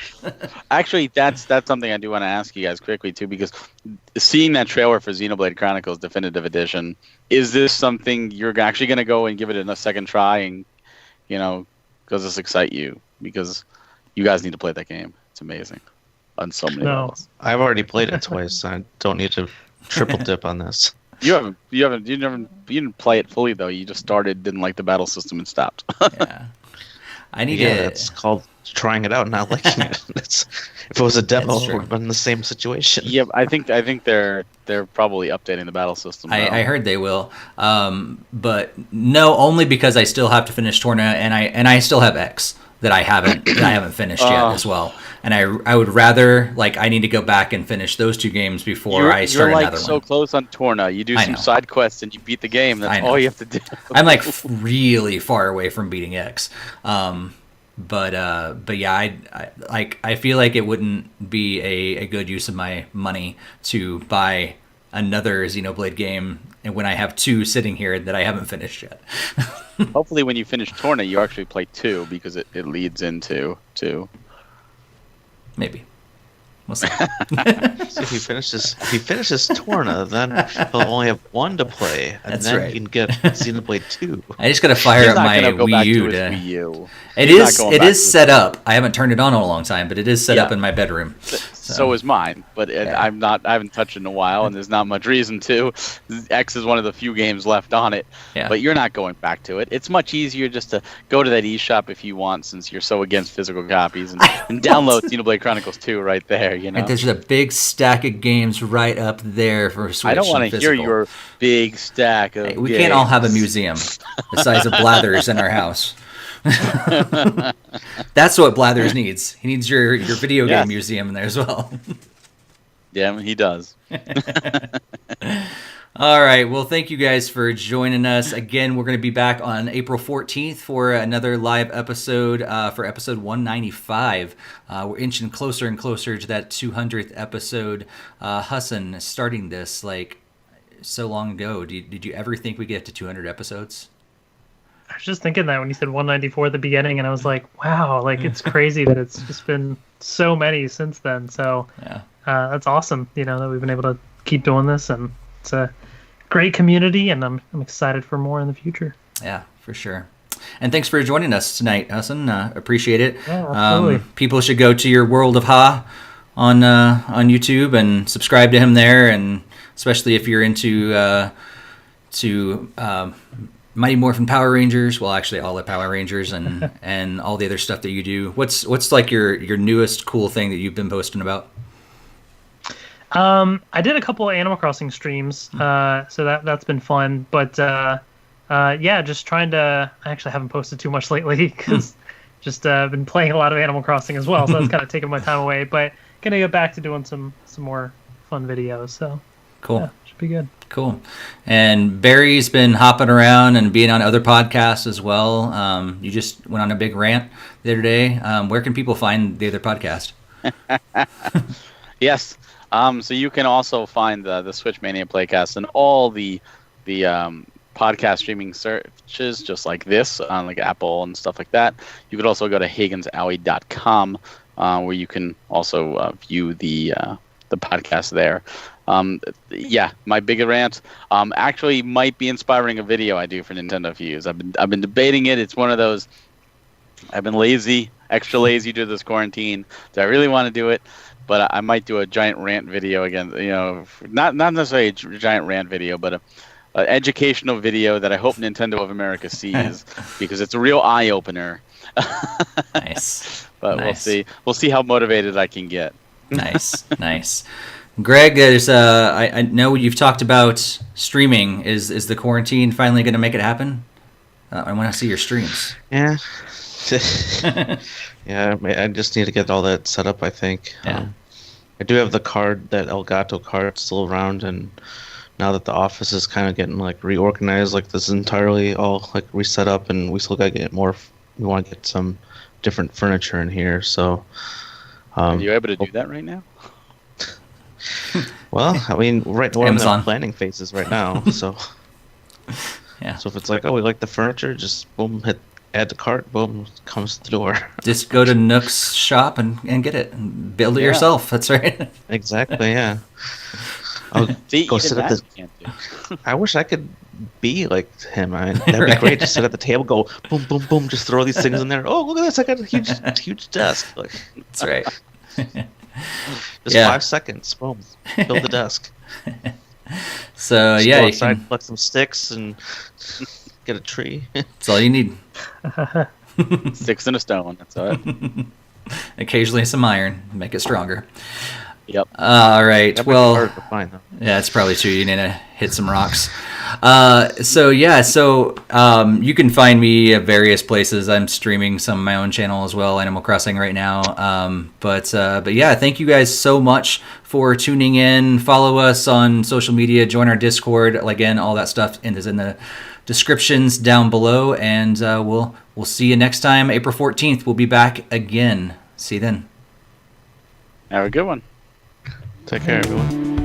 Actually, that's something I do want to ask you guys quickly too, because seeing that trailer for Xenoblade Chronicles Definitive Edition, is this something you're actually going to go and give it a second try and, does this excite you? Because you guys need to play that game. It's amazing on so many levels. I've already played it twice. I don't need to triple dip on this. You didn't play it fully though. You just started, didn't like the battle system, and stopped. Yeah, I need to. It's called trying it out and not liking it. If it was a demo, it would have been the same situation. Yeah, I think they're probably updating the battle system. I heard they will, but no, only because I still have to finish Torna, and I still have X that I haven't finished yet as well. And I would rather, I need to go back and finish those 2 games before I start another one. You're so close on Torna. You do some side quests and you beat the game. That's all you have to do. I'm really far away from beating X. But yeah, I feel like it wouldn't be a good use of my money to buy another Xenoblade game and when I have 2 sitting here that I haven't finished yet. Hopefully when you finish Torna, you actually play 2 because it leads into 2. Maybe. We'll see. So if he finishes Torna, then he'll only have 1 to play, and That's then right. he can get Xenoblade 2. I just gotta fire up my Wii U. Wii U. It is set up. I haven't turned it on in a long time, but it is set up in my bedroom. So is mine, but I haven't touched it in a while, and there's not much reason to. X is one of the few games left on it, but you're not going back to it. It's much easier just to go to that eShop if you want, since you're so against physical copies, and download Xenoblade Chronicles 2 right there. And there's a big stack of games right up there for Switch. I don't want to hear your big stack of we games. can't all have a museum the size of Blathers in our house. That's what Blathers needs. He needs your video game museum in there as well. Yeah, he does. All right. Well, thank you guys for joining us. Again, we're going to be back on April 14th for another live episode for episode 195. We're inching closer and closer to that 200th episode. Hassan, starting this like so long ago, did you ever think we'd get to 200 episodes? I was just thinking that when you said 194 at the beginning, and I was like, wow, like it's crazy that it's just been so many since then. So Yeah. That's awesome, that we've been able to keep doing this, and it's a great community, and I'm excited for more in the future. Yeah, for sure. And thanks for joining us tonight, Hassan. Appreciate it. Yeah, absolutely. People should go to your World of Ha on YouTube and subscribe to him there, and especially if you're into Mighty Morphin Power Rangers. Well, actually, all the Power Rangers and and all the other stuff that you do. What's like your newest cool thing that you've been posting about? I did a couple of Animal Crossing streams, so that's been fun. But yeah, just trying to. I actually haven't posted too much lately because just been playing a lot of Animal Crossing as well. So that's kind of taking my time away. But gonna get back to doing some more fun videos. So Cool. yeah, should be good. Cool. And Barry's been hopping around and being on other podcasts as well. You just went on a big rant the other day. Where can people find the other podcast? Yes. So you can also find the Switch Mania Playcast and all the podcast streaming searches just like this on like Apple and stuff like that. You could also go to HagensAlley.com where you can also view the podcast there. Yeah, my big rant actually might be inspiring a video I do for NintendoFuse. I've been debating it. It's one of those. I've been lazy, extra lazy due to this quarantine. Do I really want to do it? But I might do a giant rant video again. Not necessarily a giant rant video, but an educational video that I hope Nintendo of America sees because it's a real eye opener. Nice. But nice. We'll see. We'll see how motivated I can get. Nice. Greg, I know you've talked about streaming. Is the quarantine finally going to make it happen? I want to see your streams. Yeah. Yeah, I just need to get all that set up, I think. Yeah. I do have the card, that Elgato card, still around, and now that the office is kind of getting like reorganized, like this is entirely all like reset up, and we still got to get more. We want to get some different furniture in here, so. Are you able to do that right now? Well, I mean, we're in Amazon. the planning phases right now, so. Yeah. So if it's like, oh, we like the furniture, just boom, add the cart, boom, comes to the door. Just go to Nook's shop and get it and build it yourself. That's right. Exactly, yeah. I'll See, go even sit at that the. you can't do. I wish I could be like him. I mean, that'd be Right. great. Just sit at the table, go boom, boom, boom, just throw these things in there. Oh, look at this! I got a huge desk. Like, That's right. just Yeah. 5 seconds, boom, build the desk. So Just yeah, go you outside, can, collect some sticks, and get a tree. that's all you need. Sticks and a stone. That's all right. Occasionally some iron, make it stronger. Yep. All right. That might be Well, hard to find, though. yeah, it's probably true. You need to hit some rocks. So you can find me at various places. I'm streaming some of my own channel as well, Animal Crossing right now. But yeah, thank you guys so much for tuning in. Follow us on social media. Join our Discord. Again, all that stuff is in the descriptions down below. And we'll see you next time, April 14th. We'll be back again. See you then. Have a good one. Take care, everyone.